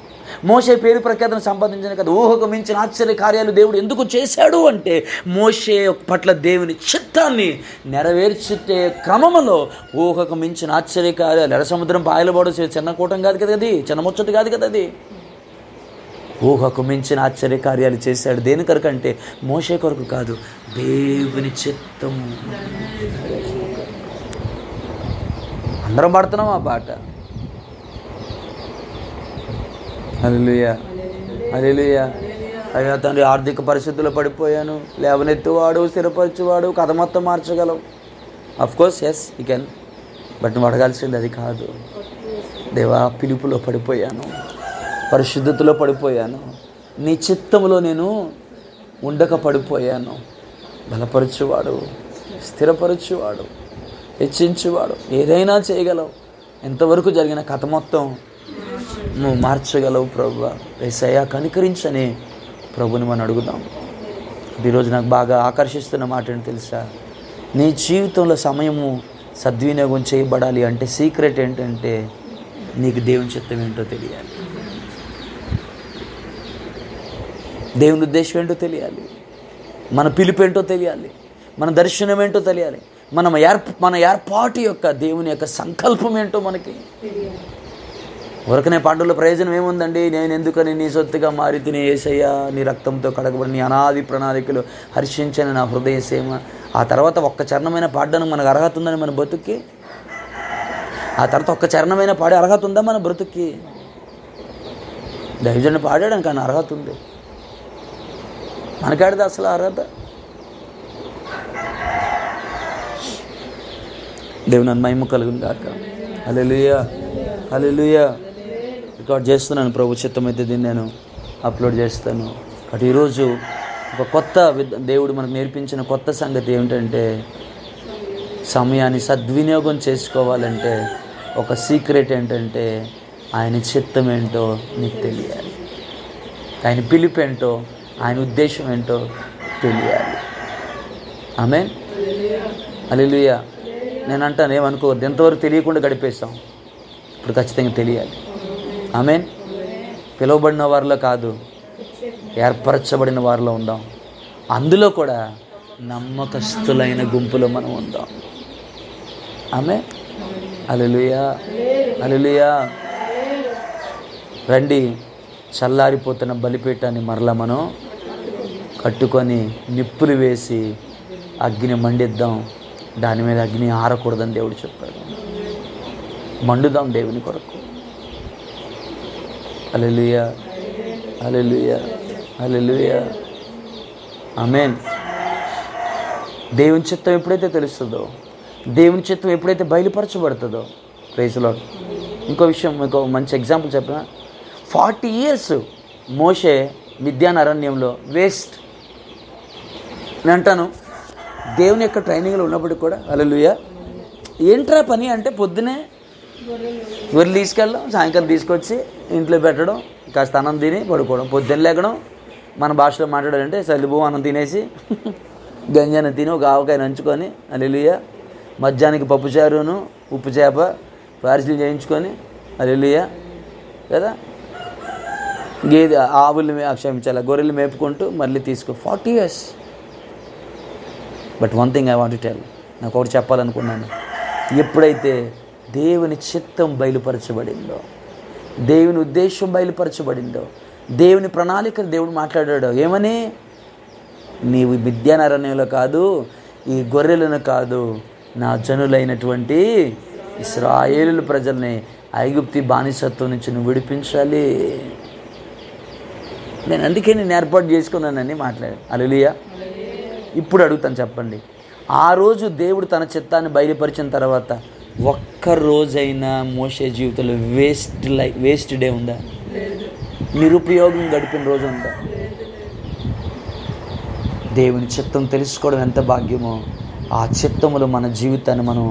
మోషే పేరు ప్రఖ్యాతను సంపాదించడానికి కాదు. ఊహకు మించిన ఆశ్చర్య కార్యాలు దేవుడు ఎందుకు చేశాడు అంటే మోషే పట్ల దేవుని చిత్తాన్ని నెరవేర్చే క్రమంలో ఊహకు మించిన ఆశ్చర్య కార్యాలు. ఎర్ర సముద్రం పాయలబడు చిన్న కూటం కాదు కదా, అది చిన్న ముచ్చట కాదు కదా, అది ఊహకు మించిన ఆశ్చర్య కార్యాలు చేశాడు. దేని కొరకు అంటే మోషే కొరకు కాదు, దేవుని చిత్తము. అందరం పాడుతున్నాం ఆ పాట. హల్లెలూయా, హల్లెలూయా. అయ్యా తండ్రి, ఆర్థిక పరిస్థితుల్లో పడిపోయాను, లేవనెత్తువాడు, స్థిరపరచువాడు, కథ మొత్తం మార్చగలవు. Of course yes you can, but నువ్వు అడగాల్సింది అది కాదు. దేవా, పిలుపులో పడిపోయాను, పరిశుద్ధతలో పడిపోయాను, నీ చిత్తంలో నేను ఉండక పడిపోయాను. బలపరచువాడు, స్థిరపరచువాడు, హెచ్చించువాడు, ఏదైనా చేయగలవు. ఎంతవరకు జరిగిన కథ మొత్తం నువ్వు మార్చగలవు ప్రభువా. యేసయ్యా కనికరించని ప్రభుని మనం అడుగుదాం. ఈరోజు నాకు బాగా ఆకర్షిస్తున్న మాట ఏంటి తెలుసా? నీ జీవితంలో సమయము సద్వినియోగం చేయబడాలి అంటే సీక్రెట్ ఏంటంటే నీకు దేవుని చిత్తం ఏంటో తెలియాలి, దేవుని ఉద్దేశం ఏంటో తెలియాలి, మన పిలుపు ఏంటో తెలియాలి, మన దర్శనం ఏంటో తెలియాలి, మన ఏర్పాటు యొక్క దేవుని యొక్క సంకల్పం ఏంటో మనకి. ఊరకనే పాటల్లో ప్రయోజనం ఏముందండి? నేను ఎందుకని నీ సొత్తుగా మారి తినే యేసయ్యా, నీ రక్తంతో కడగబడి నీ అనాది ప్రణాళికలు హర్షించని నా హృదయ సేమ. ఆ తర్వాత ఒక్క చరణమైన పాడడానికి మనకు అర్హత ఉందని మన బ్రతుక్కి? ఆ తర్వాత ఒక్క చరణమైన పాడే అర్హత ఉందా మన బ్రతుక్కి? దైవజనుడు పాడాడానికి కానీ అర్హత ఉంది, మనకాడిది అసలు అర్హత. దేవుని మహిమ కలుగును గాక. హల్లెలూయా, హల్లెలూయా. రికార్డ్ చేస్తున్నాను, ప్రభు చిత్తమైతే దీన్ని నేను అప్లోడ్ చేస్తాను. కాబట్టి ఈరోజు ఒక కొత్త దేవుడు మనకు నేర్పించిన కొత్త సంగతి ఏమిటంటే సమయాన్ని సద్వినియోగం చేసుకోవాలంటే ఒక సీక్రెట్ ఏంటంటే ఆయన చిత్తం ఏంటో నీకు తెలియాలి, ఆయన పిలుపు ఏంటో, ఆయన ఉద్దేశం ఏంటో తెలియాలి. ఆమేన్, హల్లెలూయా. నేను అంటాను, ఏమనుకోవద్దు, ఎంతవరకు తెలియకుండా గడిపేస్తాం, ఇప్పుడు ఖచ్చితంగా తెలియాలి. ఆమేన్. పిలువబడిన వారిలో కాదు, ఏర్పరచబడిన వారిలో ఉందాం. అందులో కూడా నమ్మకస్తులైన గుంపులో మనం ఉందాం. ఆమేన్, హల్లెలూయా, హల్లెలూయా. రండి, చల్లారిపోతున్న బలిపీఠాన్ని మరలా మనం కట్టుకొని నిప్పులు వేసి అగ్ని మండిద్దాం. దాని మీద అగ్ని ఆరకూడదని దేవుడు చెప్పాడు. మండుదాం దేవుని కొరకు. హల్లెలూయా, హల్లెలూయా, హల్లెలూయా. ఆమేన్. దేవుని చిత్తం ఎప్పుడైతే తెలుస్తుందో, దేవుని చిత్తం ఎప్పుడైతే బయలుపరచబడుతుందో, ప్రైజ్ లార్డ్. ఇంకో విషయం, ఇంకో మంచి ఎగ్జాంపుల్ చెప్పిన, 40 years మోషే మిద్యాన్ అరణ్యంలో వేస్ట్. నేను అంటాను, దేవుని యొక్క ట్రైనింగ్లో ఉన్నప్పటికి కూడా హల్లెలూయా, ఏంట్రా పని అంటే పొద్దునే గొర్రెలు తీసుకెళ్ళడం, సాయంకాలం తీసుకొచ్చి ఇంట్లో పెట్టడం, కాస్త అన్నం తిని పడుకోవడం, పొద్దున్న లేకడం. మన భాషలో మాట్లాడాలంటే సలిబు అన్నం తినేసి గంజాన్ని తిని ఒక ఆవకాయ నంచుకొని హల్లెలూయా, మధ్యాహ్నానికి పప్పుచారును ఉప్పు చేప పార్సిల్ చేయించుకొని హల్లెలూయా కదా, గేదె ఆవులు క్షమించాలి గొర్రెలు మేపుకుంటూ మళ్ళీ తీసుకో. 40 years. But one thing I want to tell, నాకు ఒకటి చెప్పాలనుకున్నాను. ఎప్పుడైతే దేవుని చిత్తం బయలుపరచబడిందో, దేవుని ఉద్దేశం బయలుపరచబడిందో, దేవుని ప్రణాళికలు దేవుడు మాట్లాడాడు. ఏమని? నీవు మిద్యాన్ అరణ్యంలో కాదు, ఈ గొర్రెలను కాదు, నా జనులైనటువంటి ఇశ్రాయేలు ప్రజల్ని ఐగుప్తి బానిసత్వం నుంచి నువ్వు విడిపించాలి. అందుకే నేను ఏర్పాటు చేసుకున్నానని మాట్లాడాను. హల్లెలూయా. ఇప్పుడు అడుగుతాను, చెప్పండి, ఆ రోజు దేవుడు తన చిత్తాన్ని బయలుపరిచిన తర్వాత ఒక్క రోజైనా మోషే జీవితంలో వేస్ట్ డే ఉందా? నిరుపయోగం గడిపిన రోజు ఉందా? దేవుని చిత్తం తెలుసుకోవడం ఎంత భాగ్యమో, ఆ చిత్తములో మన జీవితాన్ని మనం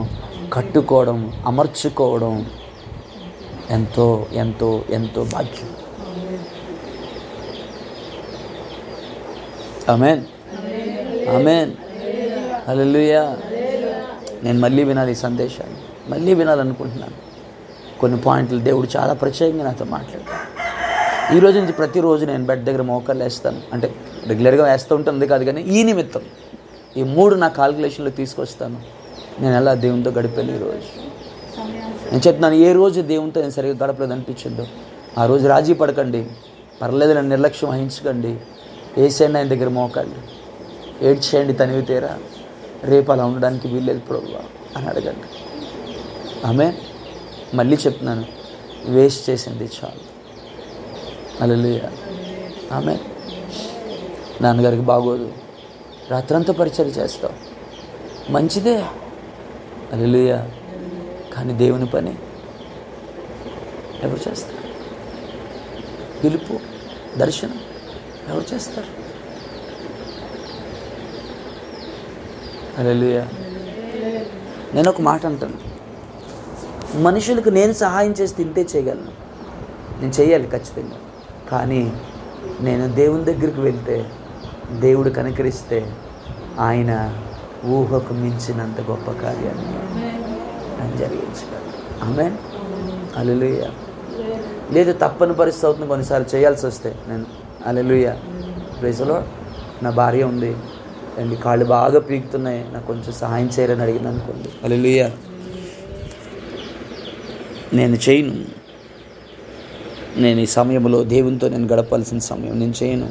కట్టుకోవడం, అమర్చుకోవడం ఎంతో ఎంతో ఎంతో భాగ్యం. ఆమేన్, ఆమేన్, హల్లెలూయా. నేను మళ్ళీ వినాలి ఈ సందేశాన్ని, మళ్ళీ వినాలనుకుంటున్నాను. కొన్ని పాయింట్లు దేవుడు చాలా ప్రత్యేకంగా నాతో మాట్లాడారు. ఈరోజు నుంచి ప్రతిరోజు నేను బెడ్ దగ్గర మోకాళ్ళు వేస్తాను. అంటే రెగ్యులర్గా వేస్తూ ఉంటుంది కాదు, కానీ ఈ నిమిత్తం ఈ 3 నా కాల్కులేషన్లో తీసుకొస్తాను. నేను ఎలా దేవునితో గడిపాను ఈరోజు. నేను చెప్తున్నాను, ఏ రోజు దేవునితో నేను సరిగ్గా గడపలేదు అనిపించిందో ఆ రోజు రాజీ పడకండి, పర్లేదు, నన్ను నిర్లక్ష్యం వహించకండి. ఏసేయండి ఆయన దగ్గర మోకాళ్ళు, ఏడ్చేయండి తనివి తీరా. రేపు అలా ఉండడానికి వీల్లేదు ప్రభువా అని అడగండి. ఆమె మళ్ళీ చెప్తున్నాను, వేస్ట్ చేసింది చాలు. హల్లెలూయా. ఆమె నాన్నగారికి బాగోదు, రాత్రంతా పరిచయం చేస్తావు, మంచిదే, హల్లెలూయా. కానీ దేవుని పని ఎవరు చేస్తారు? పిలుపు, దర్శనం ఎవరు చేస్తారు? హల్లెలూయా. నేను ఒక మాట అంటాను, మనుషులకు నేను సహాయం చేసి తింటే చేయగలను, నేను చేయాలి ఖచ్చితంగా. కానీ నేను దేవుని దగ్గరికి వెళ్తే, దేవుడు కనికరిస్తే ఆయన ఊహకు మించినంత గొప్ప కార్యాన్ని ఆయన జరిగించగలరు. ఆమేన్, హల్లెలూయా. లేదు, తప్పని పరిస్థితి అవుతుంది, కొన్నిసార్లు చేయాల్సి వస్తే నేను హల్లెలూయా ప్రైజ్ ది లార్డ్, నా భార్య ఉంది అండి, కాళ్ళు బాగా పీకుతున్నాయి, నాకు కొంచెం సహాయం చేయరని అడిగింది అనుకోండి, హల్లెలూయా, నేను చేయను. నేను ఈ సమయంలో దేవునితో నేను గడపాల్సిన సమయం, నేను చేయను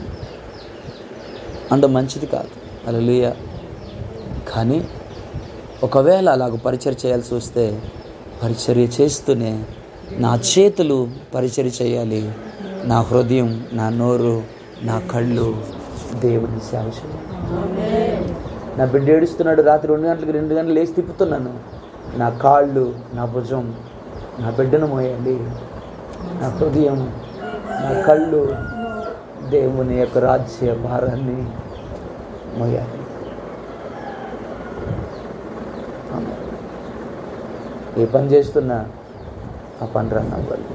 అంత మంచిది కాదు, హల్లెలూయా. కానీ ఒకవేళ అలాగ పరిచర్య చేయాల్సి వస్తే, పరిచర్య చేస్తూనే నా చేతులు పరిచర్య చేయాలి, నా హృదయం, నా నోరు, నా కళ్ళు దేవుని సేవ చేయాలి. నా బిడ్డ ఏడుస్తున్నాడు, రాత్రి 2 గంటలకు 2 గంటలు లేచి తిప్పుతున్నాను, నా కాళ్ళు, నా భుజం నా బిడ్డను మోయాలి, నా హృదయం, నా కళ్ళు దేవుని యొక్క రాజ్య భారాన్ని మోయాలి. ఏ పని చేస్తున్నా ఆ పని రన్ అవ్వాలి.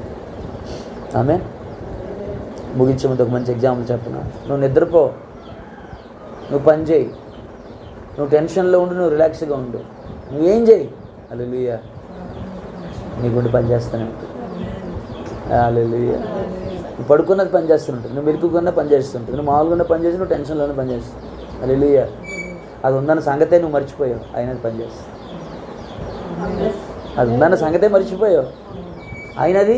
ఆమె ముగించే ముందు ఒక మంచి ఎగ్జాంపుల్ చెప్పను. నువ్వు నిద్రపో, నువ్వు పని చేయి, నువ్వు టెన్షన్లో ఉండు, నువ్వు రిలాక్స్గా ఉండు, నువ్వేం చేయి, హల్లెలూయా, నీ గుండె పని చేస్తూనే ఉంటుంది. హల్లెలూయా. నువ్వు పడుకున్నది పని చేస్తుంటుంది, నువ్వు మెలుకున్నా పని చేస్తుంటుంది, నువ్వు మామూలుగా పని చేసి, నువ్వు టెన్షన్లోనే పని చేస్తావు. హల్లెలూయా. అది ఉందన్న సంగతే నువ్వు మర్చిపోయావు, అయినది పని చేస్తావు. అది ఉందన్న సంగతే మర్చిపోయావు, అయినది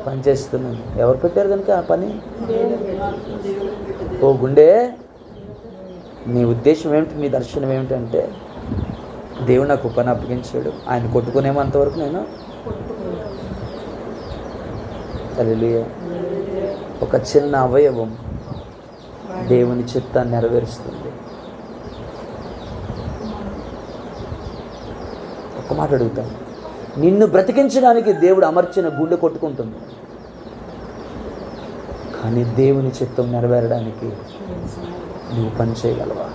పనిచేస్తున్నాను. ఎవరు పెట్టారు కనుక ఆ పని? ఓ గుండె, నీ ఉద్దేశం ఏమిటి, నీ దర్శనం ఏమిటంటే, దేవుడు నాకు పని అప్పగించాడు, ఆయన కొట్టుకునేమంతవరకు నేను హల్లెలూయా. ఒక చిన్న అవయవం దేవుని చిత్తాన్ని నెరవేరుస్తుంది. ఒక మాట అడుగుతాను, నిన్ను బ్రతికించడానికి దేవుడు అమర్చిన గుండె కొట్టుకుంటుంది, కానీ దేవుని చిత్తం నెరవేరడానికి నువ్వు పని చేయగలవా?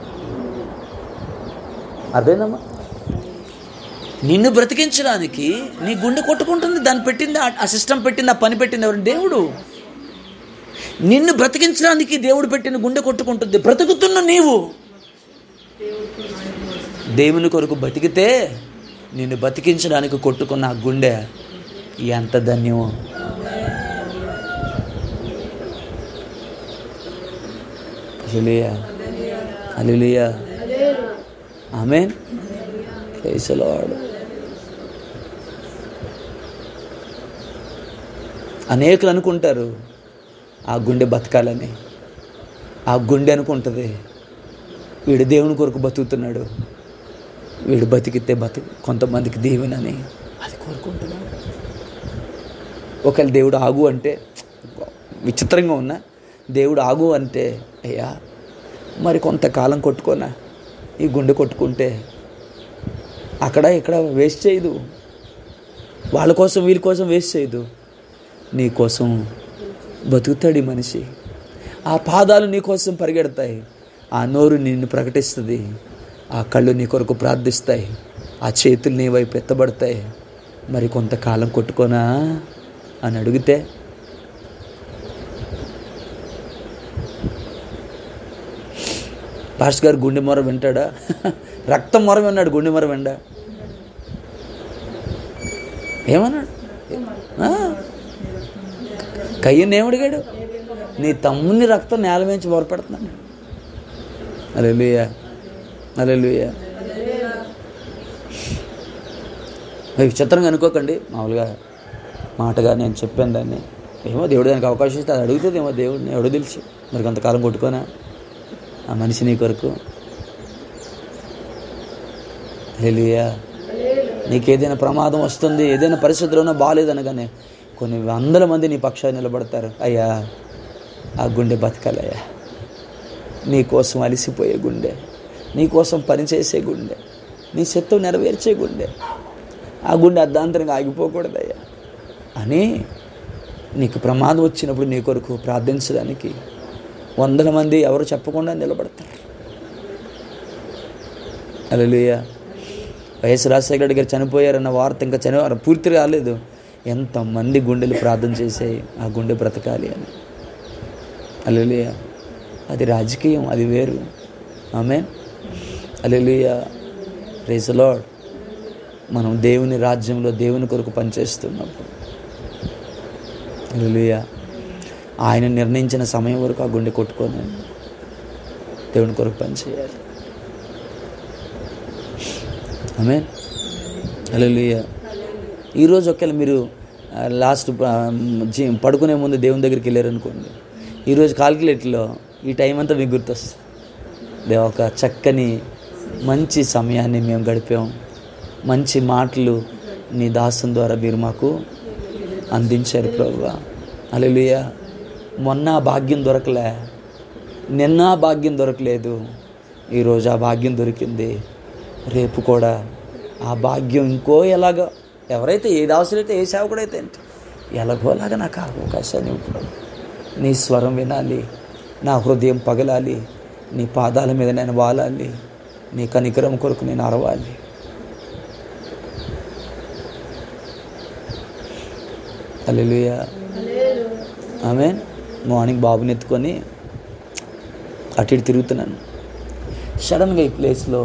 అదేనమ్మా, నిన్ను బ్రతికించడానికి నీ గుండె కొట్టుకుంటుంది, దాన్ని పెట్టింది, ఆ సిస్టమ్ పెట్టింది, ఆ పని పెట్టింది ఎవరు? దేవుడు. నిన్ను బ్రతికించడానికి దేవుడు పెట్టిన గుండె కొట్టుకుంటుంది. బ్రతుకుతున్న నీవు దేవుని కొరకు బతికితే, నిన్ను బతికించడానికి కొట్టుకున్న ఆ గుండె ఎంత ధన్యమో. హల్లెలూయా, హల్లెలూయా, ఆమేన్, ప్రైజ్ ది లార్డ్. అనేకులు అనుకుంటారు ఆ గుండె బతకాలని, ఆ గుండె అనుకుంటుంది వీడు దేవుని కొరకు బతుకుతున్నాడు, వీడు బతికితే కొంతమందికి దీవెనని అది కోరుకుంటున్నాడు. ఒకవేళ దేవుడు ఆగు అంటే, విచిత్రంగా ఉన్నా, దేవుడు ఆగు అంటే, అయ్యా మరి కొంతకాలం కొట్టుకోనా, ఈ గుండె కొట్టుకుంటే అక్కడ ఇక్కడ వేస్ట్ చేయదు, వాళ్ళ కోసం వీళ్ళ కోసం వేస్ట్ చేయదు, నీ కోసం బతుకుతాడు ఈ మనిషి. ఆ పాదాలు నీ కోసం పరిగెడతాయి, ఆ నోరు నిన్ను ప్రకటిస్తుంది, ఆ కళ్ళు నీ కొరకు ప్రార్థిస్తాయి, ఆ చేతులు నీ వైపు ఎత్తబడతాయి. మరి కొంతకాలం కొట్టుకోనా అని అడిగితే పాస్టర్ గారు గుండె మొర వింటాడా? రక్తం మొర విన్నాడు, గుండె మొర విండా? ఏమన్నాడు? కయ్యను ఏమడిగాడు? నీ తమ్ముని రక్తం నేల మించి మొరపెడుతున్నాను. హల్లెలూయా, హల్లెలూయా. విచిత్రంగా అనుకోకండి, మామూలుగా మాటగా నేను చెప్పాను దాన్ని. ఏమో దేవుడు దానికి అవకాశం ఇస్తే అది అడుగుతుంది ఏమో దేవుడిని, ఎవడో తెలుసు. మరి కొంతకాలం కొట్టుకోనా ఆ మనిషి నీ కొరకు? హల్లెలూయా. నీకేదైనా ప్రమాదం వస్తుంది, ఏదైనా పరిస్థితుల్లోనో బాగాలేదనగానే కొన్ని వందల మంది నీ పక్షాన్ని నిలబడతారు. అయ్యా ఆ గుండె బతకాలయ్యా, నీకోసం అలిసిపోయే గుండె, నీకోసం పనిచేసే గుండె, నీ శత్రువు నెరవేర్చే గుండె, ఆ గుండె అర్ధాంతరంగా ఆగిపోకూడదయ్యా అని నీకు ప్రమాదం వచ్చినప్పుడు నీ కొరకు ప్రార్థించడానికి వందల మంది ఎవరు చెప్పకుండా నిలబడతారు. హల్లెలూయా. వైఎస్ రాజశేఖర గారు చనిపోయారన్న వార్త ఇంకా పూర్తి రాలేదు, ఎంతమంది గుండెలు ప్రార్థన చేసాయి ఆ గుండె బ్రతకాలి అని. హల్లెలూయా. అది రాజకీయం, అది వేరు. Amen. Hallelujah. Praise the Lord. మనం దేవుని రాజ్యంలో దేవుని కొరకు పనిచేస్తున్నప్పుడు హల్లెలూయా, ఆయన నిర్ణయించిన సమయం వరకు ఆ గుండె కొట్టుకొని దేవుని కొరకు పనిచేయాలి. ఆమేన్. హల్లెలూయా. ఈరోజు ఒకవేళ మీరు లాస్ట్ పడుకునే ముందు దేవుని దగ్గరికి వెళ్ళారనుకోండి, ఈరోజు కాల్కులేటర్లో ఈ టైం అంతా మీకు గుర్తొస్తుంది. ఒక చక్కని మంచి సమయాన్ని మేము గడిపాం, మంచి మాటలు నీ దాసం ద్వారా మీరు మాకు అందించారు ప్రభువా. హల్లెలూయా. మొన్న భాగ్యం దొరకలే, నిన్న భాగ్యం దొరకలేదు, ఈరోజు ఆ భాగ్యం దొరికింది. రేపు కూడా ఆ భాగ్యం ఇంకో ఎలాగో, ఎవరైతే ఏది అవసరమైతే ఏ సేవకుడైతే ఏంటి, ఎలాగోలాగా నాకు అవకాశాన్ని ఇవ్వు. నీ స్వరం వినాలి, నా హృదయం పగలాలి, నీ పాదాల మీద నేను వాలాలి, నీ కనికరం కొరకు నేను అరవాలి. హల్లెలూయా. ఆమేన్. మార్నింగ్ బాబుని ఎత్తుకొని అటు ఇటు తిరుగుతున్నాను. సడన్గా ఈ ప్లేస్లో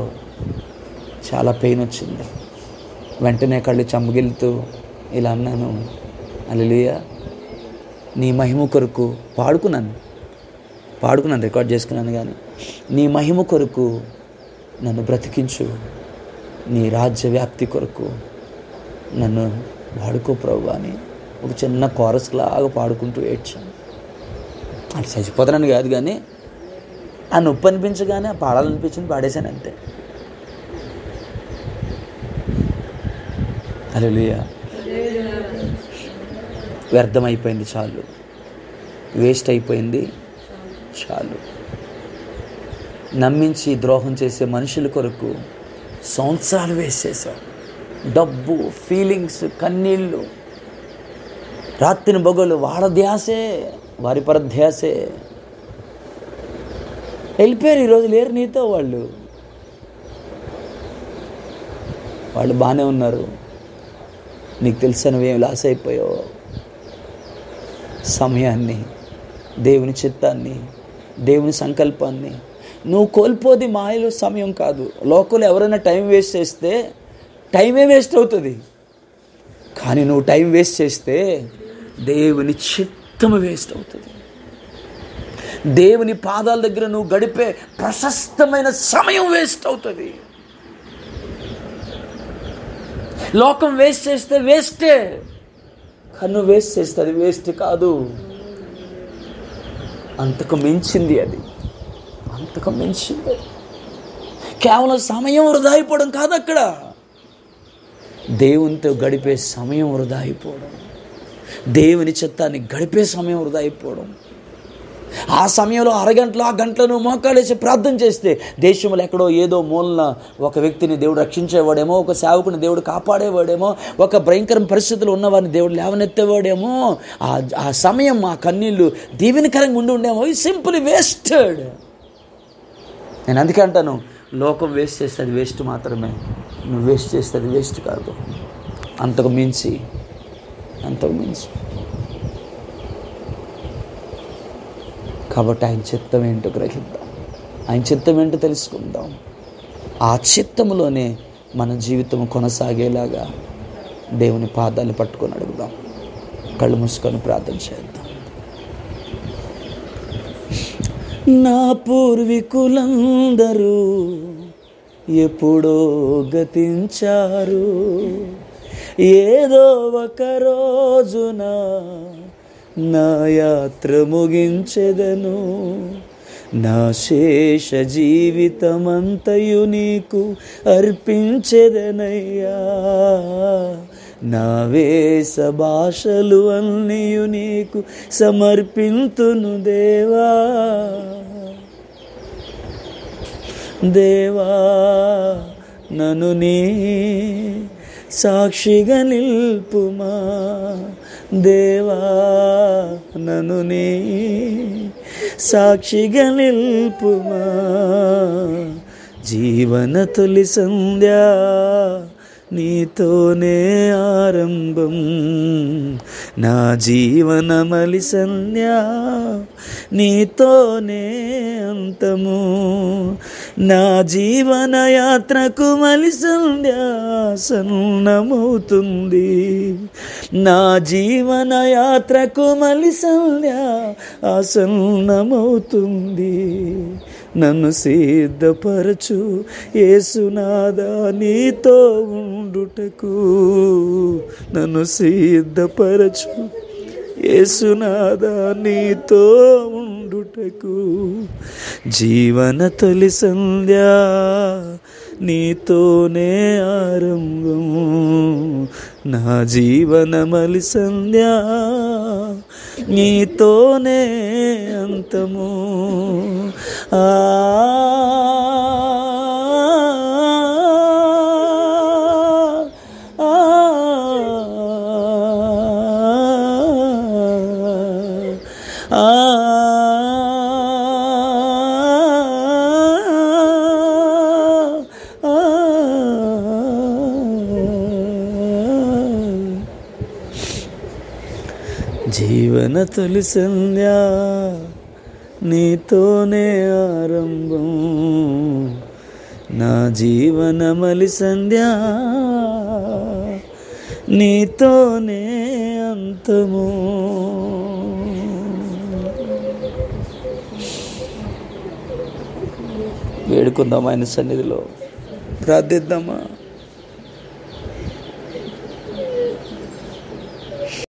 చాలా పెయిన్ వచ్చింది. వెంటనే కళ్ళు చెమ్మగిలుతూ ఇలా అన్నాను, హల్లెలూయా, నీ మహిమ కొరకు పాడుకున్నాను, రికార్డ్ చేసుకున్నాను. కానీ నీ మహిమ కొరకు నన్ను బ్రతికించు, నీ రాజ్య వ్యాప్తి కొరకు నన్ను వాడుకో ప్రభు అని ఒక చిన్న కోరస్ లాగా పాడుకుంటూ ఏడ్చాను. అంటే చచ్చిపోతానని కాదు, కానీ ఆ నొప్పి అనిపించగానే ఆ పాడాలనిపించింది, పాడేశాను అంతే. హల్లెలూయా. వ్యర్థమైపోయింది చాలు, వేస్ట్ అయిపోయింది చాలు. నమ్మించి ద్రోహం చేసే మనుషుల కొరకు సంవత్సరాలు వేస్ట్ చేశారు. డబ్బు, ఫీలింగ్స్, కన్నీళ్ళు, రాత్రిని బొగలు, వాళ్ళ ధ్యాసే, వారి పరధ్యాసే. వెళ్ళిపోయారు, ఈరోజు లేరు నీతో. వాళ్ళు బాగానే ఉన్నారు. నీకు తెలుసా నువ్వేం లాస్ అయిపోయావు? సమయాన్ని, దేవుని చిత్తాన్ని, దేవుని సంకల్పాన్ని నువ్వు కోల్పోది మాయలో సమయం కాదు. లోకంలో ఎవరైనా టైం వేస్ట్ చేస్తే టైమే వేస్ట్ అవుతుంది, కానీ నువ్వు టైం వేస్ట్ చేస్తే దేవుని చిత్తము వేస్ట్ అవుతుంది. దేవుని పాదాల దగ్గర నువ్వు గడిపే ప్రశస్తమైన సమయం వేస్ట్ అవుతుంది. లోకం వేస్ట్ చేస్తే వేస్టే, కానీ నువ్వు వేస్ట్ చేస్తే అది వేస్ట్ కాదు, అంతకు మించింది అది, అంతకు మించింది. కేవలం సమయం వృధా అయిపోవడం కాదు, అక్కడ దేవునితో గడిపే సమయం వృధా అయిపోవడం, దేవుని చిత్తాన్ని గడిపే సమయం వృధా అయిపోవడం. ఆ సమయంలో అరగంటలో ఆ గంటలో నువ్వు మోకాలేసి ప్రార్థన చేస్తే దేశంలో ఎక్కడో ఏదో మూలన ఒక వ్యక్తిని దేవుడు రక్షించేవాడేమో, ఒక సేవకుని దేవుడు కాపాడేవాడేమో, ఒక భయంకర పరిస్థితులు ఉన్నవారిని దేవుడు లేవనెత్తేవాడేమో. ఆ సమయం ఆ కన్నీళ్ళు దీవెనకరంగా ఉండేమో. Simply wasted. నేను అందుకే అంటాను, లోకం వేస్ట్ చేస్తే అది వేస్ట్ మాత్రమే, నువ్వు వేస్ట్ చేస్తే అది వేస్ట్ కాదు. అంతకు మించి కాబట్టి ఆయన చిత్తం ఏంటో గ్రహిద్దాం, ఆయన చిత్తం ఏంటో తెలుసుకుందాం. ఆ చిత్తములోనే మన జీవితం కొనసాగేలాగా దేవుని పాదాలు పట్టుకొని అడుగుదాం. కళ్ళు మూసుకొని ప్రార్థన చేద్దాం. నా పూర్వీకులందరూ ఎప్పుడో గతించారు, ఏదో ఒక రోజున నా యాత్ర ముగించెదను. నా శేష జీవితమంతయు నీకు అర్పించెదనయ్యా. నా వేష భాషలు అన్నీయు నీకు సమర్పింతును దేవా. దేవా నన్ను నీ సాక్షిగా నిల్పుమా. దేవా నన్ను నీ సాక్షిగా నిల్పుమా. జీవన తొలి సంధ్యా నీతోనే ఆరంభం, నా జీవన మలి సంధ్యా నీతోనే అంతము. నా జీవన యాత్రకు మలి సంధ్యా సన్నమవుతుంది. నా జీవన యాత్రకు మలి సంధ్యా ఆసన్నమవుతుంది. నన్ను సిద్ధపరచు యేసునాథా నీతో ఉండుటకు. నన్ను సిద్ధపరచు యేసునాథా నీతో ఉండుటకు. జీవన తొలి సంధ్యా నీతోనే ఆరంభం, నా జీవన మలి సంధ్యా నీతోనే అంతము. జీవన తొలి సంధ్యా నీతోనే ఆరంభం, నా జీవన మలి సంధ్యా నీతోనే అంతము. వేడుకుందాం ఆయన సన్నిధిలో, ప్రార్థిద్దామా.